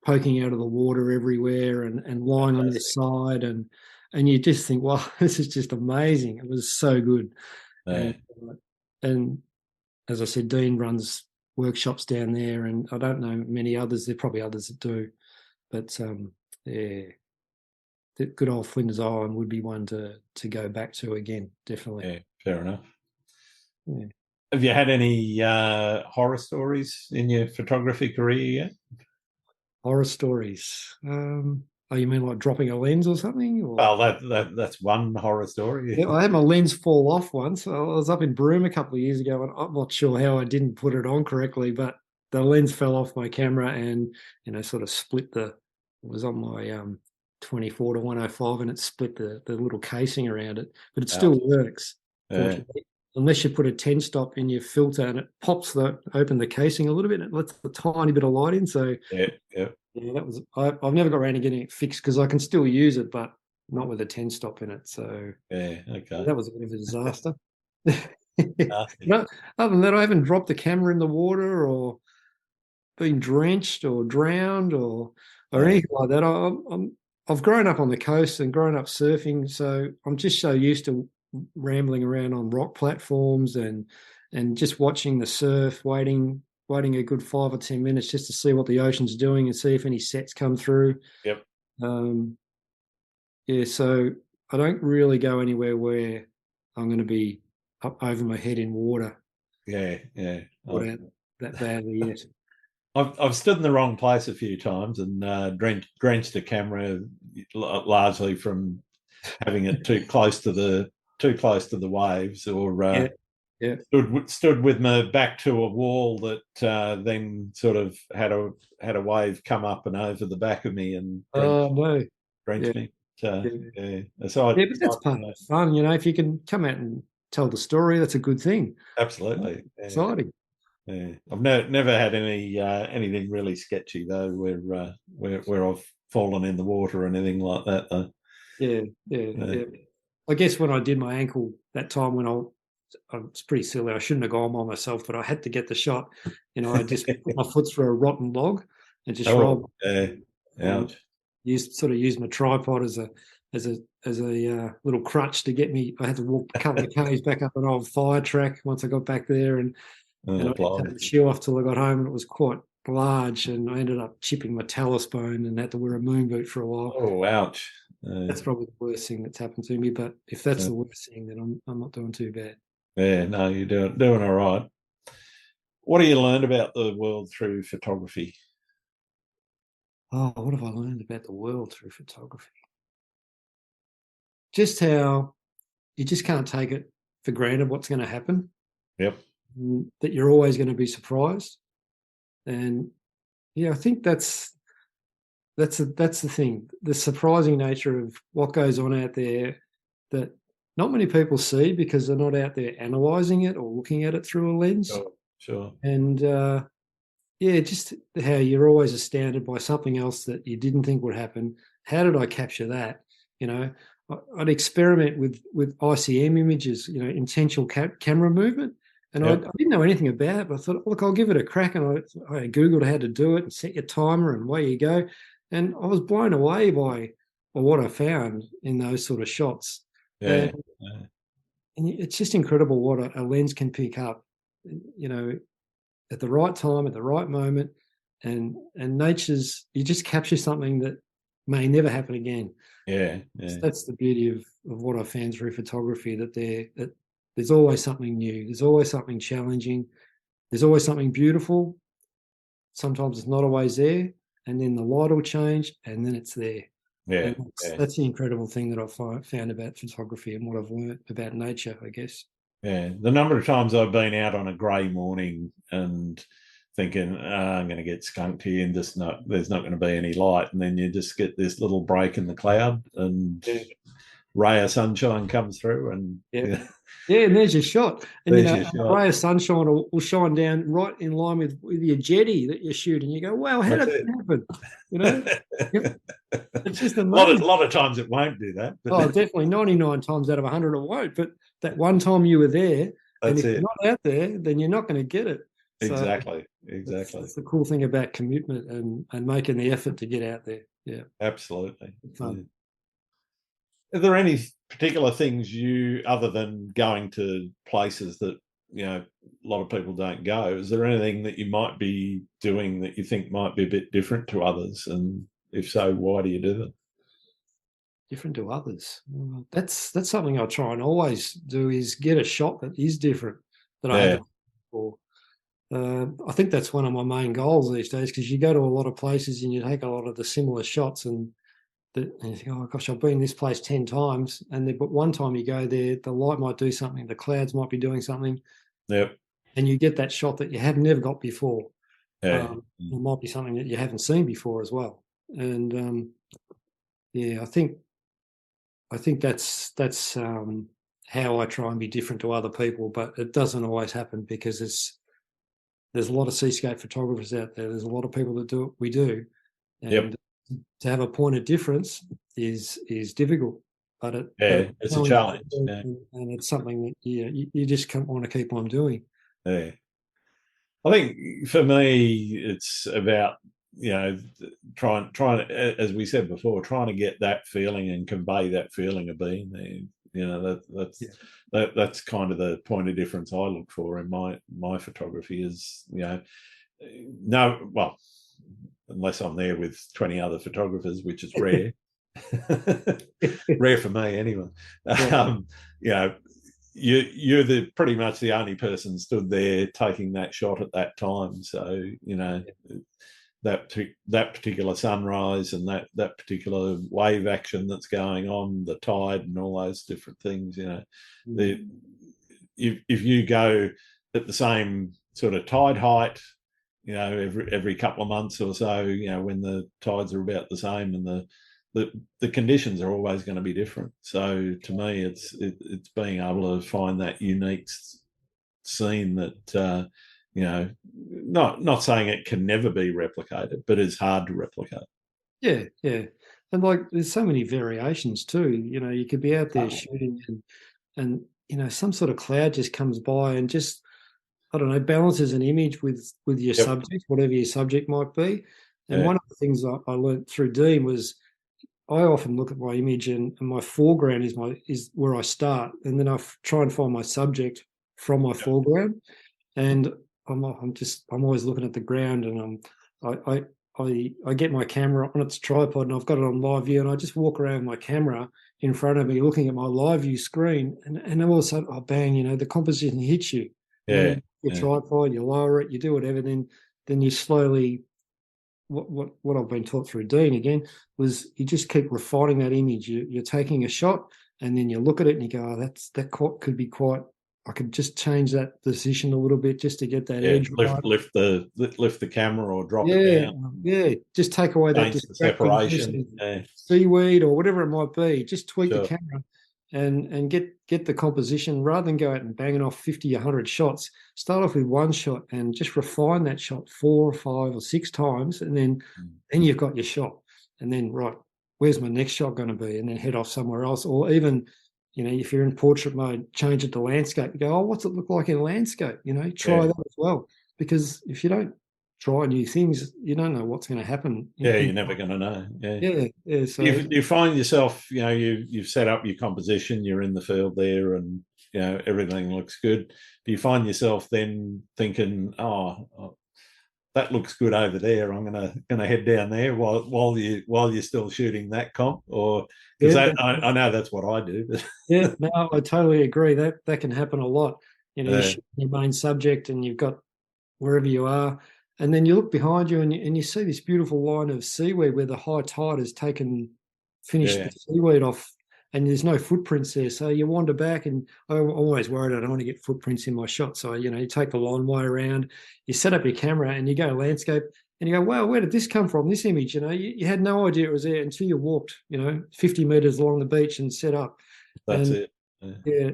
poking out of the water everywhere and lying on their side, and you just think, wow, this is just amazing. It was so good. And as I said, Dean runs workshops down there, and I don't know many others. There are probably others that do, but the good old Flinders Island would be one to go back to again, definitely. Yeah, fair enough. Yeah. Have you had any horror stories in your photography career yet? Horror stories. Oh, you mean like dropping a lens or something? Or Well, that's one horror story. yeah, I had my lens fall off once. I was up in Broome a couple of years ago, and I'm not sure how I didn't put it on correctly, but the lens fell off my camera and sort of split the. It was on my 24 to 105, and it split the little casing around it, but it still Ouch. works. Yeah, Fortunately, unless you put a 10 stop in your filter and it pops open the casing a little bit, and it lets a tiny bit of light in. So yeah, yeah, yeah, that was. I've never got around to getting it fixed because I can still use it, but not with a 10 stop in it. So yeah. yeah, Okay. that was a bit of a disaster. Nasty. No, other than that, I haven't dropped the camera in the water or been drenched or drowned or Yeah, anything like that. I've grown up on the coast and grown up surfing, so I'm just so used to rambling around on rock platforms and just watching the surf, waiting a good 5 or 10 minutes just to see what the ocean's doing and see if any sets come through. yep. Um, yeah, so I don't really go anywhere where I'm going to be up over my head in water Yeah, yeah. without that badly yet. I've stood in the wrong place a few times and drenched a camera largely from having it too close to the waves, or Yeah, yeah. stood with my back to a wall that then sort of had a wave come up and over the back of me and Oh no. Yeah, drenched me. yeah. Yeah, aside, Yeah, but that's part of the fun, if you can come out and tell the story, that's a good thing. absolutely. Yeah. Exciting. Yeah. I've never had anything really sketchy though, where I've fallen in the water or anything like that. Though. Yeah, yeah, Yeah. yeah. I guess when I did my ankle that time when it's pretty silly. I shouldn't have gone by myself, but I had to get the shot. I just put my foot through a rotten log and just Oh, rolled yeah. and Ouch. used my tripod as a little crutch to get me. I had to walk a couple of k's back up an old fire track once I got back there, and Oh, I didn't take blimey. the shoe off till I got home, and it was quite large, and I ended up chipping my talus bone and had to wear a moon boot for a while. Oh, ouch. That's probably the worst thing that's happened to me. But if that's the worst thing, then I'm not doing too bad. Yeah, no, you're doing all right. What have you learned about the world through photography? Oh, what have I learned about the world through photography? Just how you just can't take it for granted what's going to happen. Yep. That you're always going to be surprised, and yeah, I think that's the thing. The surprising nature of what goes on out there that not many people see because they're not out there analysing it or looking at it through a lens. Sure. Sure. And yeah, just how you're always astounded by something else that you didn't think would happen. How did I capture that? I'd experiment with ICM images, intentional camera movement, and I Yep. didn't know anything about it. But I thought, look, I'll give it a crack, and I googled how to do it and set your timer, and away you go. And I was blown away by what I found in those sort of shots. Yeah. And it's just incredible what a lens can pick up, at the right time, at the right moment, and you just capture something that may never happen again. Yeah. Yeah. That's the beauty of what I found through photography, that there's always something new, there's always something challenging, there's always something beautiful. Sometimes it's not always there, and then the light will change, and then it's there. Yeah. And that's the incredible thing that I've found about photography and what I've learned about nature, I guess. Yeah. The number of times I've been out on a grey morning and thinking, I'm going to get skunked here and there's not going to be any light. And then you just get this little break in the cloud and ray of sunshine comes through and Yeah, and there's your shot. And there's your a shot. ray of sunshine will shine down right in line with your jetty that you're shooting. You go, wow, how did that happen? It's just amazing. A lot of times it won't do that. Oh, definitely 99 times out of 100 it won't. But that one time you were there, and if you're not out there, then you're not going to get it. So exactly. That's the cool thing about commitment and making the effort to get out there. Yeah, absolutely. fun. Are there any particular things other than going to places that a lot of people don't go? Is there anything that you might be doing that you think might be a bit different to others? And if so, why do you do them? Different to others. That's something I try and always do, is get a shot that is different that I haven't before. I think that's one of my main goals these days, because you go to a lot of places and you take a lot of the similar shots, and and you think, oh gosh, I've been in this place 10 times, but one time you go there, the light might do something, the clouds might be doing something, Yep. and you get that shot that you have never got before. Yeah. It might be something that you haven't seen before as well. And yeah, I think that's how I try and be different to other people, but it doesn't always happen because there's a lot of seascape photographers out there. There's a lot of people that do what we do, and to have a point of difference is difficult. But it's a challenge, and it's something that you just want to keep on doing. Yeah, I think for me it's about trying as we said before, trying to get that feeling and convey that feeling of being there. That's kind of the point of difference I look for in my photography is unless I'm there with 20 other photographers, which is rare. Rare for me anyway. Yeah. You're pretty much the only person stood there taking that shot at that time. So that particular sunrise and that particular wave action that's going on, the tide and all those different things. If you go at the same sort of tide height, every couple of months or so, when the tides are about the same and the conditions are always going to be different. So to me, it's being able to find that unique scene that not saying it can never be replicated, but it's hard to replicate. Yeah, and there's so many variations too. You could be out there shooting and some sort of cloud just comes by and just, I don't know, balances an image with your subject, whatever your subject might be. And one of the things I learned through Dean was I often look at my image and my foreground is where I start, and then I try and find my subject from my foreground. And I'm always looking at the ground, and I get my camera on its tripod and I've got it on live view, and I just walk around with my camera in front of me looking at my live view screen, and all of a sudden, oh bang, the composition hits you. Your tripod, you lower it, you do whatever, then you slowly, what I've been taught through Dean again was you just keep refining that image. You're taking a shot and then you look at it and you go, oh, that could be quite, I could just change that position a little bit just to get that edge right. Lift the camera or drop it down. Yeah, just take away that separation, seaweed or whatever it might be. Just tweak the camera and get the composition rather than go out and banging off 50, 100 shots. Start off with one shot and just refine that shot 4 or 5 or 6 times, and then you've got your shot. And then, right, where's my next shot going to be? And then head off somewhere else. Or even, if you're in portrait mode, change it to landscape. You go, oh, what's it look like in landscape? Try that as well. Because if you don't try new things, you don't know what's going to happen. You're never going to know. Yeah. So you find yourself, you've set up your composition, you're in the field there, and everything looks good. Do you find yourself then thinking, oh, that looks good over there, I'm gonna head down there while you're still shooting that comp? Or because I know that's what I do. Yeah, no, I totally agree. That can happen a lot. You shoot your main subject and you've got wherever you are, and then you look behind you and you see this beautiful line of seaweed where the high tide has finished the seaweed off, and there's no footprints there. So you wander back, and I'm always worried I don't want to get footprints in my shot. So, you take the long way around, you set up your camera and you go landscape and you go, wow, where did this come from, this image? You had no idea it was there until you walked, 50 meters along the beach and set up. That's it. Yeah,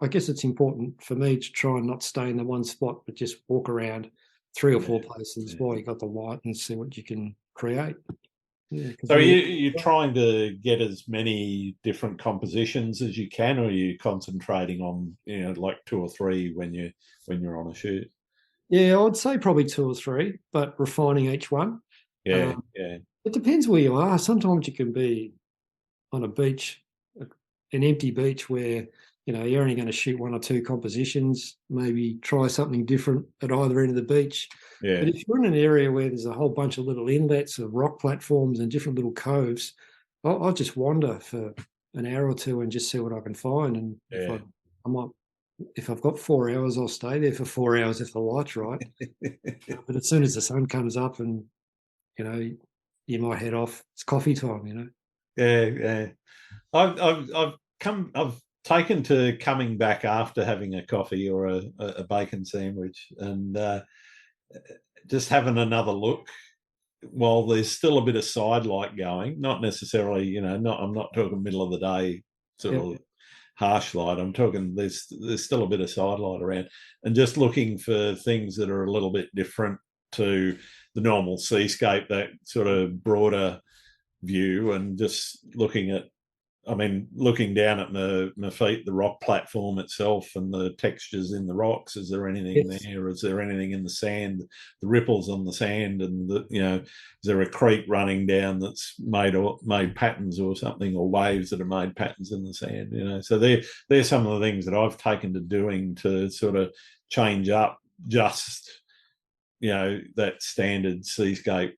I guess it's important for me to try and not stay in the one spot, but just walk around 3 or 4 places while you got the light and see what you can create. Yeah, so you're trying to get as many different compositions as you can, or are you concentrating on like 2 or 3 when you're on a shoot? Yeah, I would say probably 2 or 3, but refining each one. Yeah. It depends where you are. Sometimes you can be on a beach, an empty beach where you're only going to shoot 1 or 2 compositions, maybe try something different at either end of the beach. Yeah. But if you're in an area where there's a whole bunch of little inlets of rock platforms and different little coves, I'll just wander for an hour or 2 and just see what I can find. And if I've got 4 hours, I'll stay there for 4 hours if the light's right. But as soon as the sun comes up and, you you might head off. It's coffee time, you know. Yeah. I've taken to coming back after having a coffee or a bacon sandwich and just having another look while there's still a bit of side light going. Not necessarily, you know, I'm not talking middle of the day sort of harsh light. I'm talking there's still a bit of side light around, and just looking for things that are a little bit different to the normal seascape, that sort of broader view, and just looking down at my feet, the rock platform itself and the textures in the rocks. Is there anything there? Is there anything in the sand, the ripples on the sand, and is there a creek running down that's made patterns or something, or waves that have made patterns in the sand? You know, so they're some of the things that I've taken to doing to sort of change up just, that standard seascape.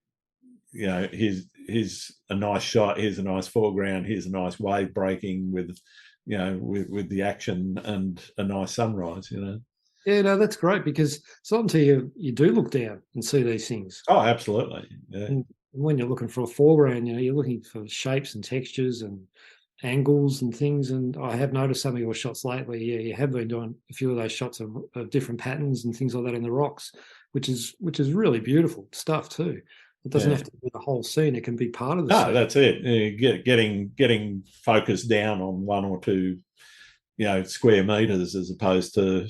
Here's a nice shot, here's a nice foreground, here's a nice wave breaking with the action and a nice sunrise. Yeah, no, that's great, because sometimes you do look down and see these things. Oh, absolutely. Yeah. And when you're looking for a foreground, you're looking for shapes and textures and angles and things. And I have noticed some of your shots lately. Yeah, you have been doing a few of those shots of different patterns and things like that in the rocks, which is really beautiful stuff too. It doesn't have to be the whole scene; it can be part of the scene. No, that's it. Getting focused down on one or two, square meters, as opposed to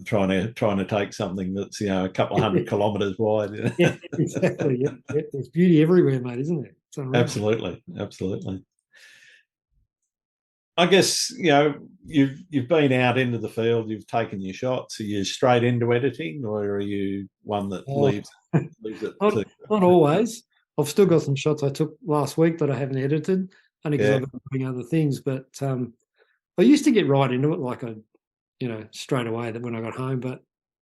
trying to take something that's a couple of hundred kilometers wide. Yeah, exactly. Yeah. There's beauty everywhere, mate, isn't there? Absolutely. I guess you've been out into the field, you've taken your shots. Are you straight into editing, or are you one that leaves it? Not always. I've still got some shots I took last week that I haven't edited, only because I've been doing other things. But I used to get right into it, like straight away that when I got home. But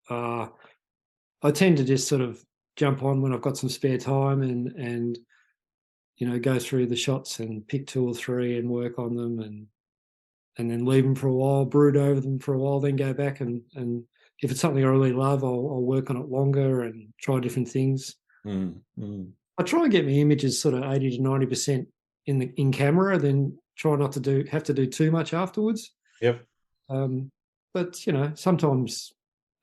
I tend to just sort of jump on when I've got some spare time and go through the shots and pick two or three and work on them and then leave them for a while, brood over them for a while, then go back and if it's something I really love, I'll work on it longer and try different things. I try and get my images sort of 80 to 90% in camera, then try not to have to do too much afterwards. Yep. But sometimes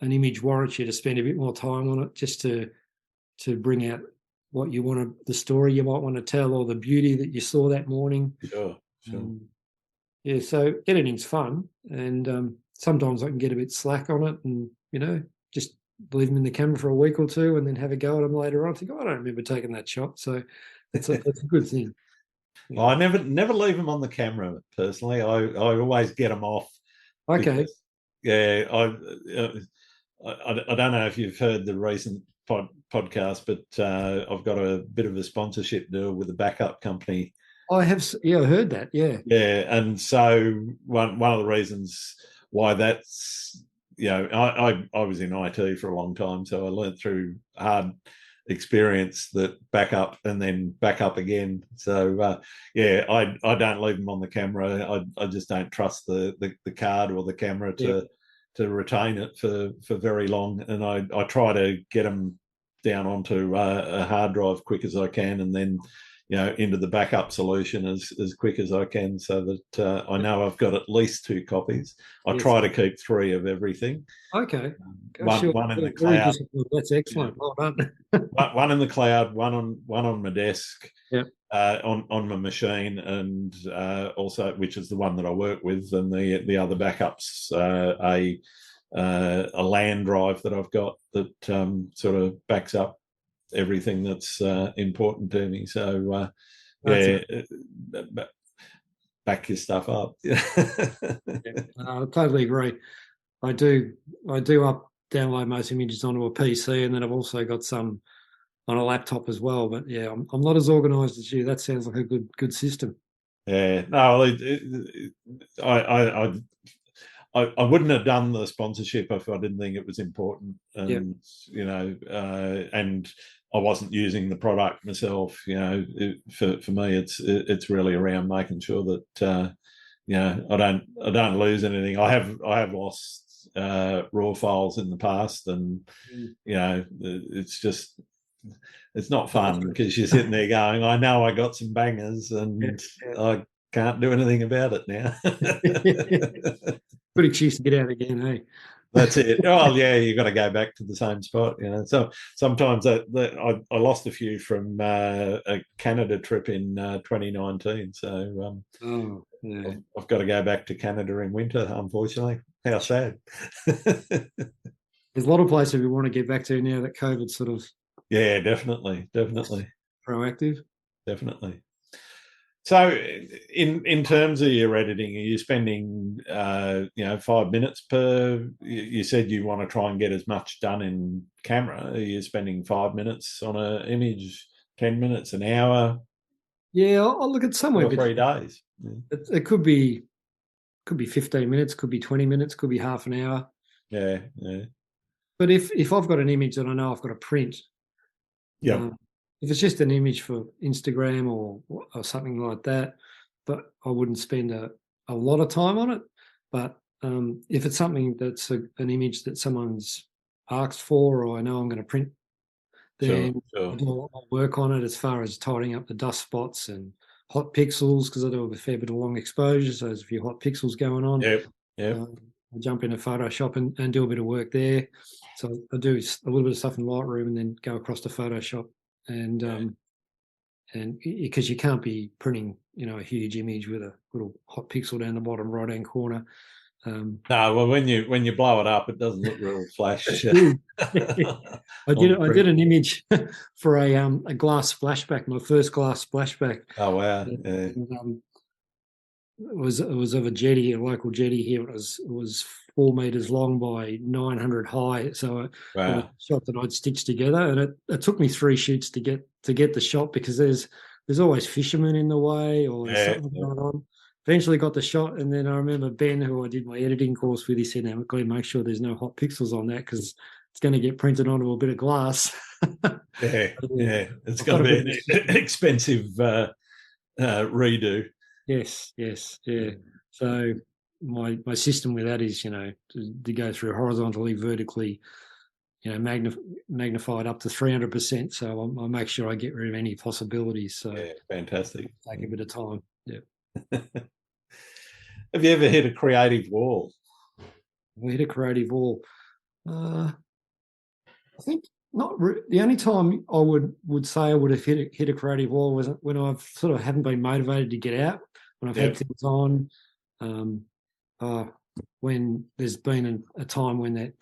an image warrants you to spend a bit more time on it, just to bring out what you want the story you might want to tell, or the beauty that you saw that morning. Sure. So editing's fun, and sometimes I can get a bit slack on it, and just leave them in the camera for a week or two, and then have a go at them later on. Think, I don't remember taking that shot, so that's a good thing. Well, I never leave them on the camera personally. I always get them off. Okay. Because, I don't know if you've heard the recent podcast, but I've got a bit of a sponsorship deal with a backup company. I have, I heard that, yeah. And so one of the reasons why that's, I was in IT for a long time, so I learned through hard experience that back up and then back up again. So I don't leave them on the camera. I just don't trust the card or the camera to retain it for very long, and I try to get them down onto a hard drive quick as I can, and then into the backup solution as quick as I can, so that I know I've got at least two copies. I try to keep three of everything. Okay. One in the cloud. That's excellent. Well done. One in the cloud, one on my desk, on my machine, and also, which is the one that I work with, and the other backups, a LAN drive that I've got that sort of backs up everything that's important to me. So back your stuff up. I totally agree. I do download most images onto a PC, and then I've also got some on a laptop as well. But I'm not as organised as you. That sounds like a good system. Yeah, no, I wouldn't have done the sponsorship if I didn't think it was important, and and I wasn't using the product myself. For me, it's really around making sure that I don't lose anything. I have lost raw files in the past, and it's just it's not fun because you're sitting there going, I know I got some bangers and I can't do anything about it now. Good excuse to get out again, hey? That's it. Oh, yeah, you've got to go back to the same spot, you know. So sometimes I lost a few from a Canada trip in 2019. So Oh, yeah. I've got to go back to Canada in winter, unfortunately. How sad. There's a lot of places we want to get back to now that COVID's sort of Yeah, definitely. proactive. Definitely. So, in terms of your editing, are you spending 5 minutes per? You said you want to try and get as much done in camera. Are you spending 5 minutes on an image, 10 minutes, an hour? Yeah, I'll look at somewhere 2 or 3 days. It could be 15 minutes, could be 20 minutes, could be half an hour. Yeah. But if I've got an image that I know I've got to print, if it's just an image for Instagram or something like that, but I wouldn't spend a lot of time on it. But if it's something that's an image that someone's asked for, or I know I'm going to print, then I'll work on it as far as tidying up the dust spots and hot pixels, because I do have a fair bit of long exposure, so there's a few hot pixels going on. I jump into Photoshop and do a bit of work there. So I do a little bit of stuff in Lightroom and then go across to Photoshop. And because you can't be printing, a huge image with a little hot pixel down the bottom right-hand corner. No, well, when you blow it up, it doesn't look real flash. I did an image for a glass splashback, my first glass splashback. Oh wow! It was of a jetty, a local jetty here. It was 4 meters long by 900 high. So a shot that I'd stitched together, and it took me 3 shoots to get the shot, because there's always fishermen in the way or there's something going on. Eventually got the shot, and then I remember Ben, who I did my editing course with, he said, "Now, Glenn, make sure there's no hot pixels on that, because it's going to get printed onto a bit of glass." It's going to be an expensive redo. Yes, yeah. So my system with that is, to go through horizontally, vertically, magnified up to 300%. So I make sure I get rid of any possibilities. So fantastic. Take a bit of time. Yeah. Have you ever hit a creative wall? We hit a creative wall. I think not. The only time I would say I would have hit a creative wall was when I've sort of haven't been motivated to get out, when I've had things on, when there's been a time when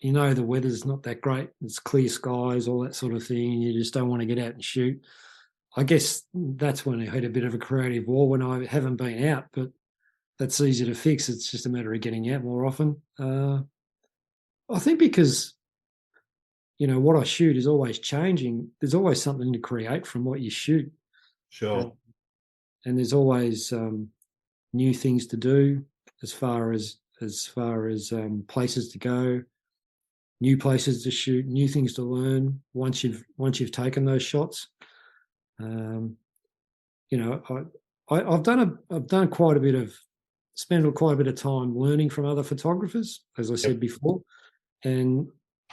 the weather's not that great, it's clear skies, all that sort of thing, and you just don't want to get out and shoot. I guess that's when I hit a bit of a creative wall, when I haven't been out, but that's easy to fix. It's just a matter of getting out more often. I think because, what I shoot is always changing. There's always something to create from what you shoot. Sure. And there's always new things to do as far as places to go, new places to shoot, new things to learn once you've taken those shots. I've done quite a bit of time learning from other photographers, as I said before, and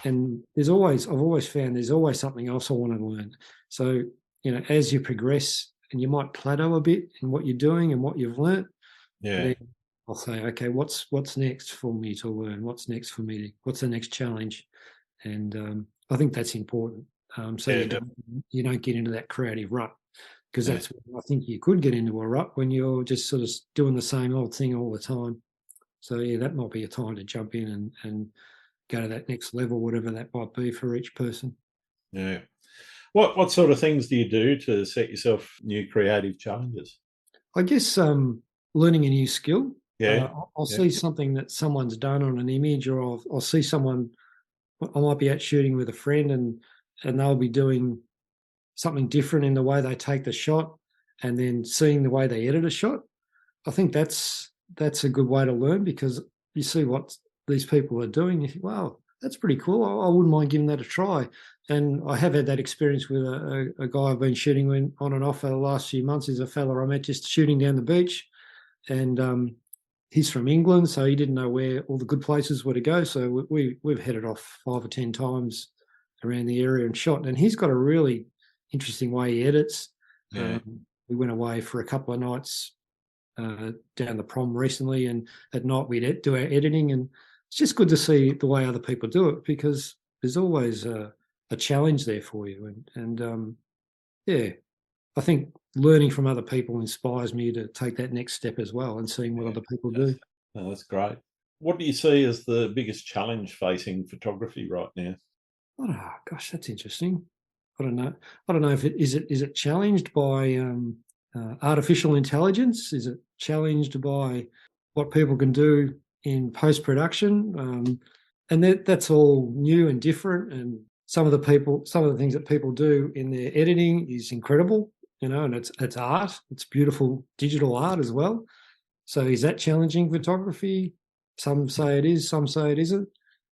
I've always found there's always something else I want to learn. So as you progress, and you might plateau a bit in what you're doing and what you've learnt, then I'll say, okay, what's next for me to learn? What's next for me? What's the next challenge? And I think that's important. You don't get into that creative rut, because that's when I think you could get into a rut, when you're just sort of doing the same old thing all the time. So that might be a time to jump in and go to that next level, whatever that might be for each person. Yeah. What sort of things do you do to set yourself new creative challenges? I guess learning a new skill. I'll see something that someone's done on an image, or I'll see someone. I might be out shooting with a friend, and they'll be doing something different in the way they take the shot, and then seeing the way they edit a shot. I think that's a good way to learn, because you see what these people are doing. You think, wow, that's pretty cool. I wouldn't mind giving that a try. And I have had that experience with a guy I've been shooting with on and off for the last few months. He's a fella I met just shooting down the beach, and he's from England, so he didn't know where all the good places were to go. So we've headed off 5 or 10 times around the area and shot. And he's got a really interesting way he edits. Yeah. We went away for a couple of nights down the prom recently, and at night we'd do our editing, and it's just good to see the way other people do it, because there's always a challenge there for you. And yeah, I think learning from other people inspires me to take that next step as well, and seeing what other people do. No, that's great. What do you see as the biggest challenge facing photography right now? Oh gosh, that's interesting. I don't know. I don't know if is it challenged by artificial intelligence? Is it challenged by what people can do in post production? And that's all new and different. And some of the things that people do in their editing is incredible, and it's art. It's beautiful digital art as well. So is that challenging photography? Some say it is, some say it isn't.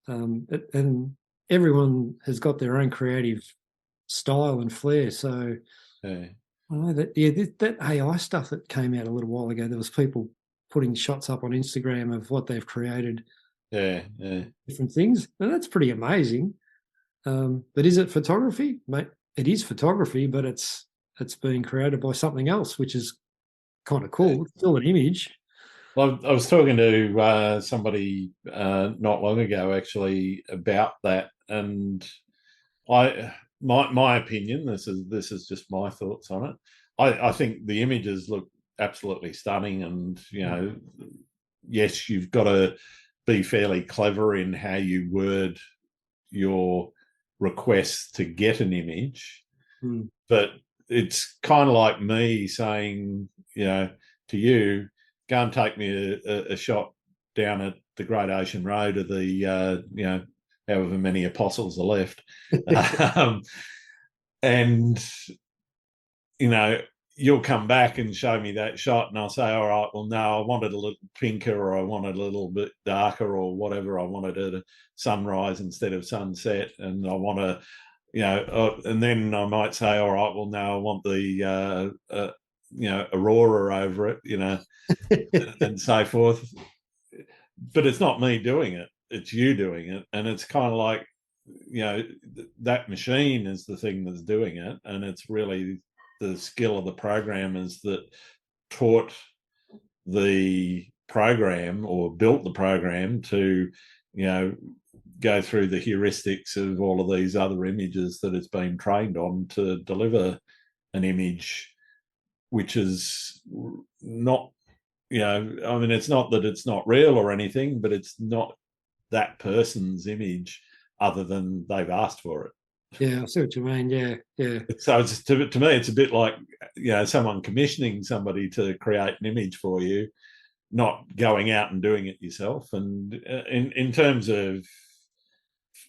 And everyone has got their own creative style and flair. So Yeah. I know that AI stuff that came out a little while ago, there was people putting shots up on Instagram of what they've created. Yeah. Different things. And that's pretty amazing. But is it photography? Mate, it is photography, but it's being created by something else, which is kind of cool. It's still an image. Well, I was talking to somebody not long ago actually about that, and my opinion, this is just my thoughts on it. I think the images look absolutely stunning, and yes, you've got to be fairly clever in how you word your requests to get an image, but it's kind of like me saying, to you, go and take me a shot down at the Great Ocean Road of the, however many apostles are left. And, you'll come back and show me that shot, and I'll say, all right, well, no, I wanted a little pinker, or I wanted a little bit darker, or whatever. I wanted a sunrise instead of sunset, and I want to, and then I might say, all right, well, no, I want the, aurora over it, and so forth. But it's not me doing it, it's you doing it. And it's kind of like, that machine is the thing that's doing it, and it's really the skill of the programmers that taught the program or built the program to, go through the heuristics of all of these other images that it's been trained on to deliver an image which is not, it's not that it's not real or anything, but it's not that person's image other than they've asked for it. Yeah, I see what you mean. Yeah. So it's, to me, it's a bit like, someone commissioning somebody to create an image for you, not going out and doing it yourself. And in terms of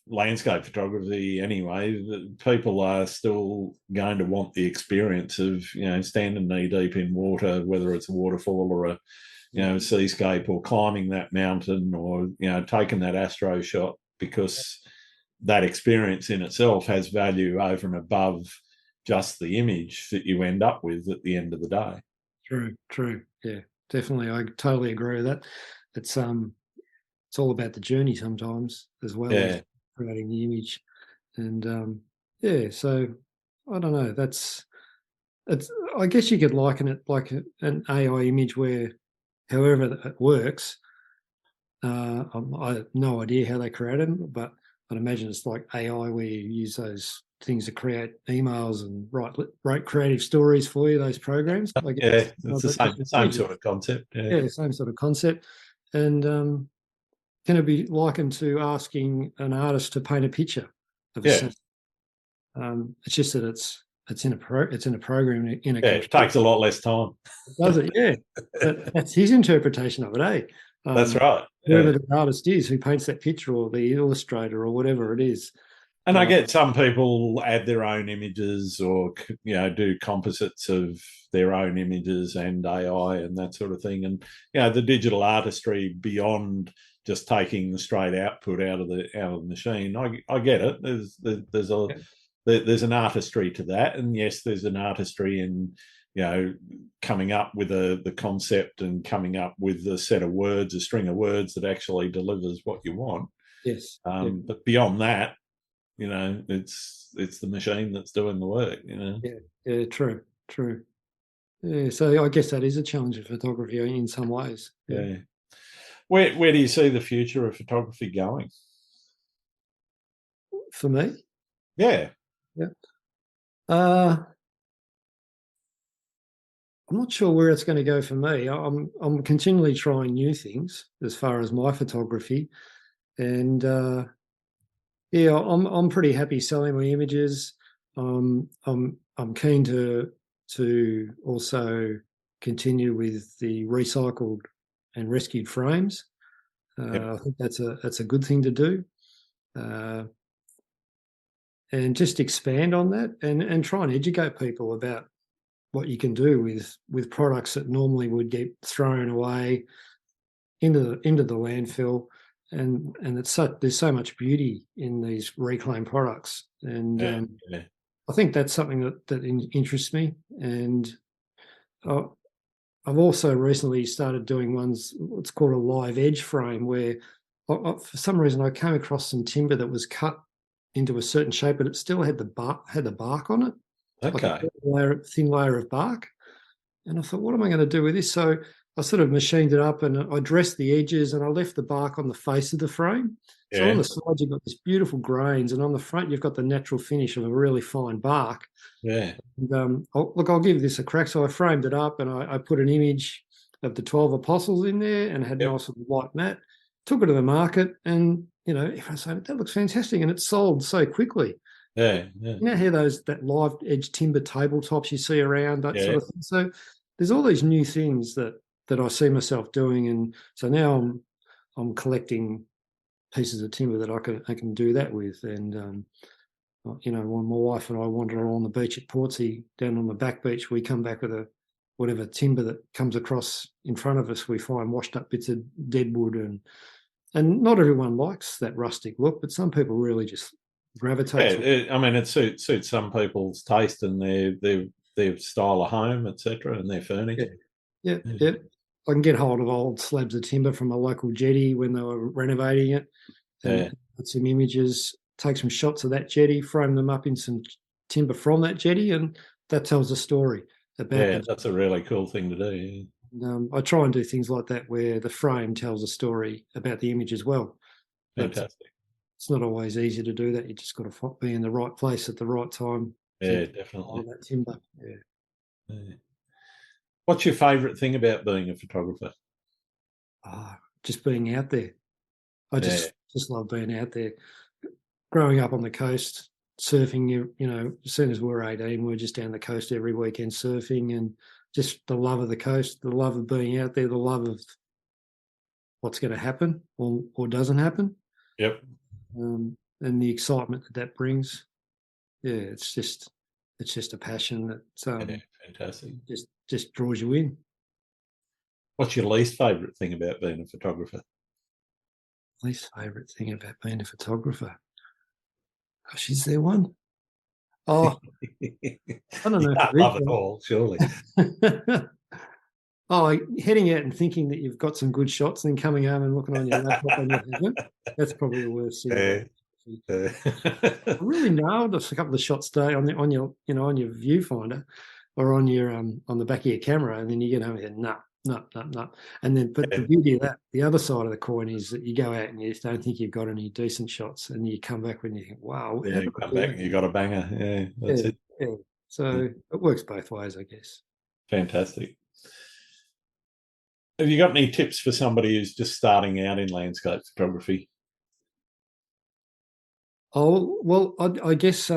landscape photography anyway, people are still going to want the experience of, standing knee deep in water, whether it's a waterfall or a seascape, or climbing that mountain, or taking that astro shot, because that experience in itself has value over and above just the image that you end up with at the end of the day. True. Yeah, definitely. I totally agree with that. It's all about the journey sometimes as well as creating the image. And so I don't know. I guess you could liken it like an AI image where, however it works, I have no idea how they create them, but I'd imagine it's like AI where you use those things to create emails and write creative stories for you, those programs. I guess. It's the same sort of concept. Yeah, same sort of concept. And can it be likened to asking an artist to paint a picture of a scene? It's just that it's in a program in a computer. It takes a lot less time. Does it? Yeah. But that's his interpretation of it, eh? That's right. Whoever the artist is who paints that picture, or the illustrator, or whatever it is. And I get some people add their own images, or do composites of their own images and AI and that sort of thing. And the digital artistry beyond just taking the straight output out of the machine. I get it. There's an artistry to that, and yes, there's an artistry in coming up with the concept and coming up with a set of words, a string of words that actually delivers what you want. Yes. But beyond that, You know, it's the machine that's doing the work. You know. Yeah, true, true. Yeah, so I guess that is a challenge of photography in some ways. Yeah. Yeah. Where do you see the future of photography going? For me, Yeah. yeah. Uh, I'm not sure where it's going to go for me. I'm continually trying new things as far as my photography, and yeah, I'm pretty happy selling my images. I'm keen to also continue with the recycled and rescued frames. Yep. I think that's a good thing to do, uh, and just expand on that and try and educate people about what you can do with products that normally would get thrown away into the landfill, and there's so much beauty in these reclaimed products, and Yeah. Yeah. I think that's something that interests me. And uh, I've also recently started doing ones, what's called a live edge frame, where for some reason I came across some timber that was cut into a certain shape, but it still had the bark on it, like a Okay. thin layer of bark. And I thought, what am I going to do with this? So I sort of machined it up and I dressed the edges and I left the bark on the face of the frame. So on Yeah. the side, you've got these beautiful grains, and on the front, you've got the natural finish of a really fine bark. Yeah. And, I'll give this a crack. So I framed it up and I put an image of the 12 apostles in there and had Yep. nice little white mat. Took it to the market, and everyone said that looks fantastic, and it sold so quickly. Yeah. Yeah. You know how that live edge timber tabletops you see around, that sort Yeah. of thing. So there's all these new things that I see myself doing, and so now I'm collecting pieces of timber that I can do that with. And when my wife and I wander along the beach at Portsea, down on the back beach, we come back with whatever timber that comes across in front of us. We find washed up bits of dead wood, and not everyone likes that rustic look, but some people really just Yeah. gravitate to it. I mean, it suits some people's taste and their style of home, etc., and their Yeah, furniture. yeah, Yeah. yeah. I can get hold of old slabs of timber from a local jetty when they were renovating it, Yeah. and put some images, take some shots of that jetty, frame them up in some timber from that jetty, and that tells a story about Yeah. the. That's a really cool thing to do. Yeah. I try and do things like that where the frame tells a story about the image as well. But Fantastic. it's not always easy to do that. You just got to be in the right place at the right time Yeah. to hold Definitely. that timber. Yeah. Yeah. What's your favourite thing about being a photographer? Just being out there. I Yeah. just love being out there. Growing up on the coast, surfing, as soon as we were 18, we were just down the coast every weekend surfing, and just the love of the coast, the love of being out there, the love of what's going to happen or doesn't happen, Yep. and the excitement that brings. Yeah, it's just a passion that Yeah. Fantastic. just draws you in. What's your least favourite thing about being a photographer? Least favourite thing about being a photographer. Gosh, is there one? Oh, I don't You know if can't love it all, surely. there is. Oh, heading out and thinking that you've got some good shots and then coming home and looking on your laptop and you haven't. That's probably the worst thing about Yeah. it. Yeah. I really nailed a couple of shots today on your on your viewfinder or on your on the back of your camera, and then you get home and no, no, no, no. And then but the beauty of that, the other side of the coin is that you go out and you just don't think you've got any decent shots, and you come back when you think, wow, how Yeah, did I come do back that? and you got a banger. Yeah, that's Yeah, it. yeah. Yeah, So it works both ways, I guess. fantastic. Have you got any tips for somebody who's just starting out in landscape photography? Oh, well, I guess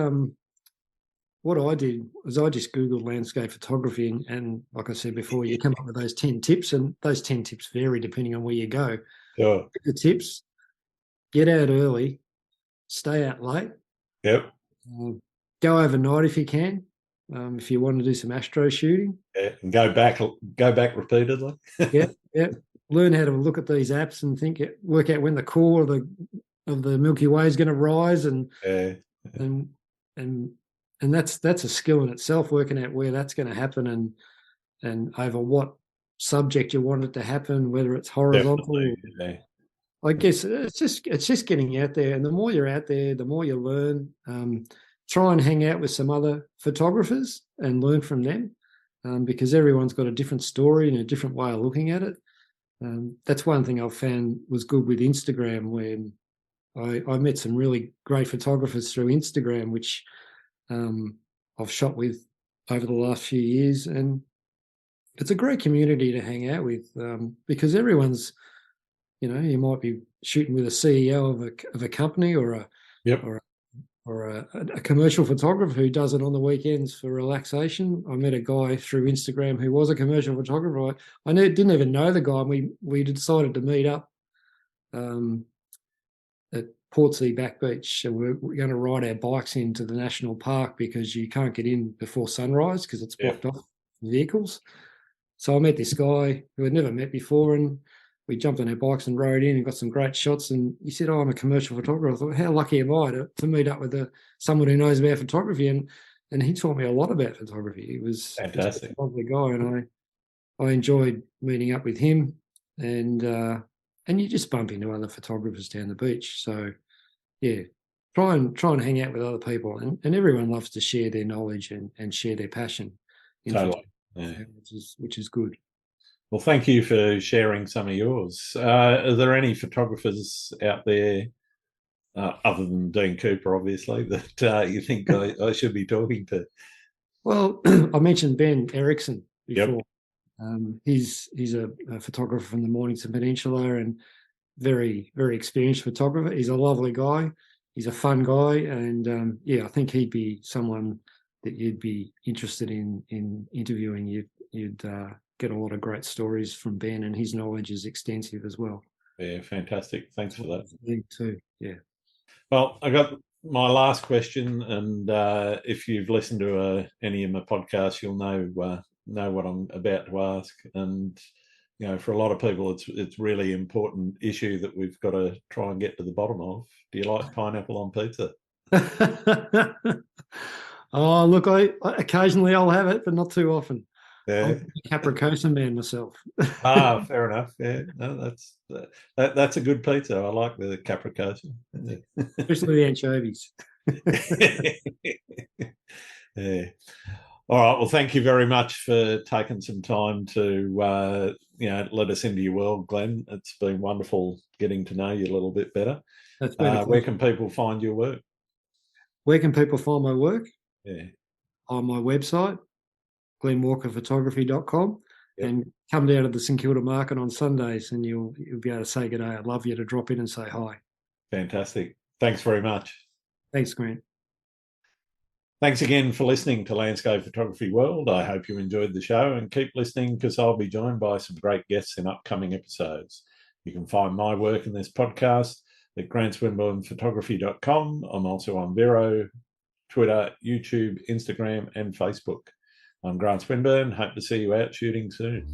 what I did was I just Googled landscape photography, and like I said before, you come up with those 10 tips, and those 10 tips vary depending on where you go. Sure. The tips: get out early, stay out late, Yep. um, go overnight if you can, if you want to do some astro shooting. Yeah. And go back repeatedly. Yeah, yeah. Learn how to look at these apps and work out when the core of the Milky Way is going to rise, Yeah. and and and that's a skill in itself, working out where that's going to happen, and over what subject you want it to happen, whether it's horizontal. Definitely. Yeah. I guess it's just getting out there, and the more you're out there, the more you learn. Try and hang out with some other photographers and learn from them, because everyone's got a different story and a different way of looking at it. That's one thing I've found was good with Instagram, when I met some really great photographers through Instagram, which I've shot with over the last few years, and it's a great community to hang out with, because everyone's, you might be shooting with a CEO of a company or a Yep. or a commercial photographer who does it on the weekends for relaxation. I met a guy through Instagram who was a commercial photographer. I didn't even know the guy. We decided to meet up at Portsea Back Beach. We're going to ride our bikes into the national park because you can't get in before sunrise because it's blocked off vehicles. So I met this guy who I'd never met before, and we jumped on our bikes and rode in and got some great shots. And he said, "Oh, I'm a commercial photographer." I thought, how lucky am I to meet up with someone who knows about photography? And he taught me a lot about photography. He was Fantastic. a lovely guy, and I enjoyed meeting up with him. And you just bump into other photographers down the beach. So yeah, try and hang out with other people, and everyone loves to share their knowledge and share their passion. Totally. Yeah. Which is good. Well, thank you for sharing some of yours. Are there any photographers out there, other than Dean Cooper, obviously, that you think I should be talking to? Well, I mentioned Ben Erickson before. Yep. He's a photographer from the Mornington Peninsula and very, very experienced photographer. He's a lovely guy. He's a fun guy, and I think he'd be someone that you'd be interested in interviewing. You'd get a lot of great stories from Ben, and his knowledge is extensive as well. Yeah, fantastic. Thanks for that. Me too. Yeah. Well, I got my last question, and if you've listened to any of my podcasts, you'll know what I'm about to ask. And for a lot of people, it's really important issue that we've got to try and get to the bottom of. Do you like pineapple on pizza? Oh, look, I occasionally I'll have it, but not too often. Yeah. I'm a Capricosa man myself. Fair enough. Yeah, no, that's a good pizza. I like the Capricosa, especially the anchovies. Yeah. All right. Well, thank you very much for taking some time to let us into your world, Glenn. It's been wonderful getting to know you a little bit better. That's been where can people find your work? Where can people find my work? Yeah. On my website, glenwalkerphotography.com, yep. and come down to the St Kilda market on Sundays, and you'll be able to say good day. I'd love you to drop in and say hi. Fantastic. Thanks very much. Thanks, Grant. Thanks again for listening to Landscape Photography World. I hope you enjoyed the show, and keep listening because I'll be joined by some great guests in upcoming episodes. You can find my work in this podcast at grantswinburnephotography.com. I'm also on Vero, Twitter, YouTube, Instagram, and Facebook. I'm Grant Swinburne. Hope to see you out shooting soon.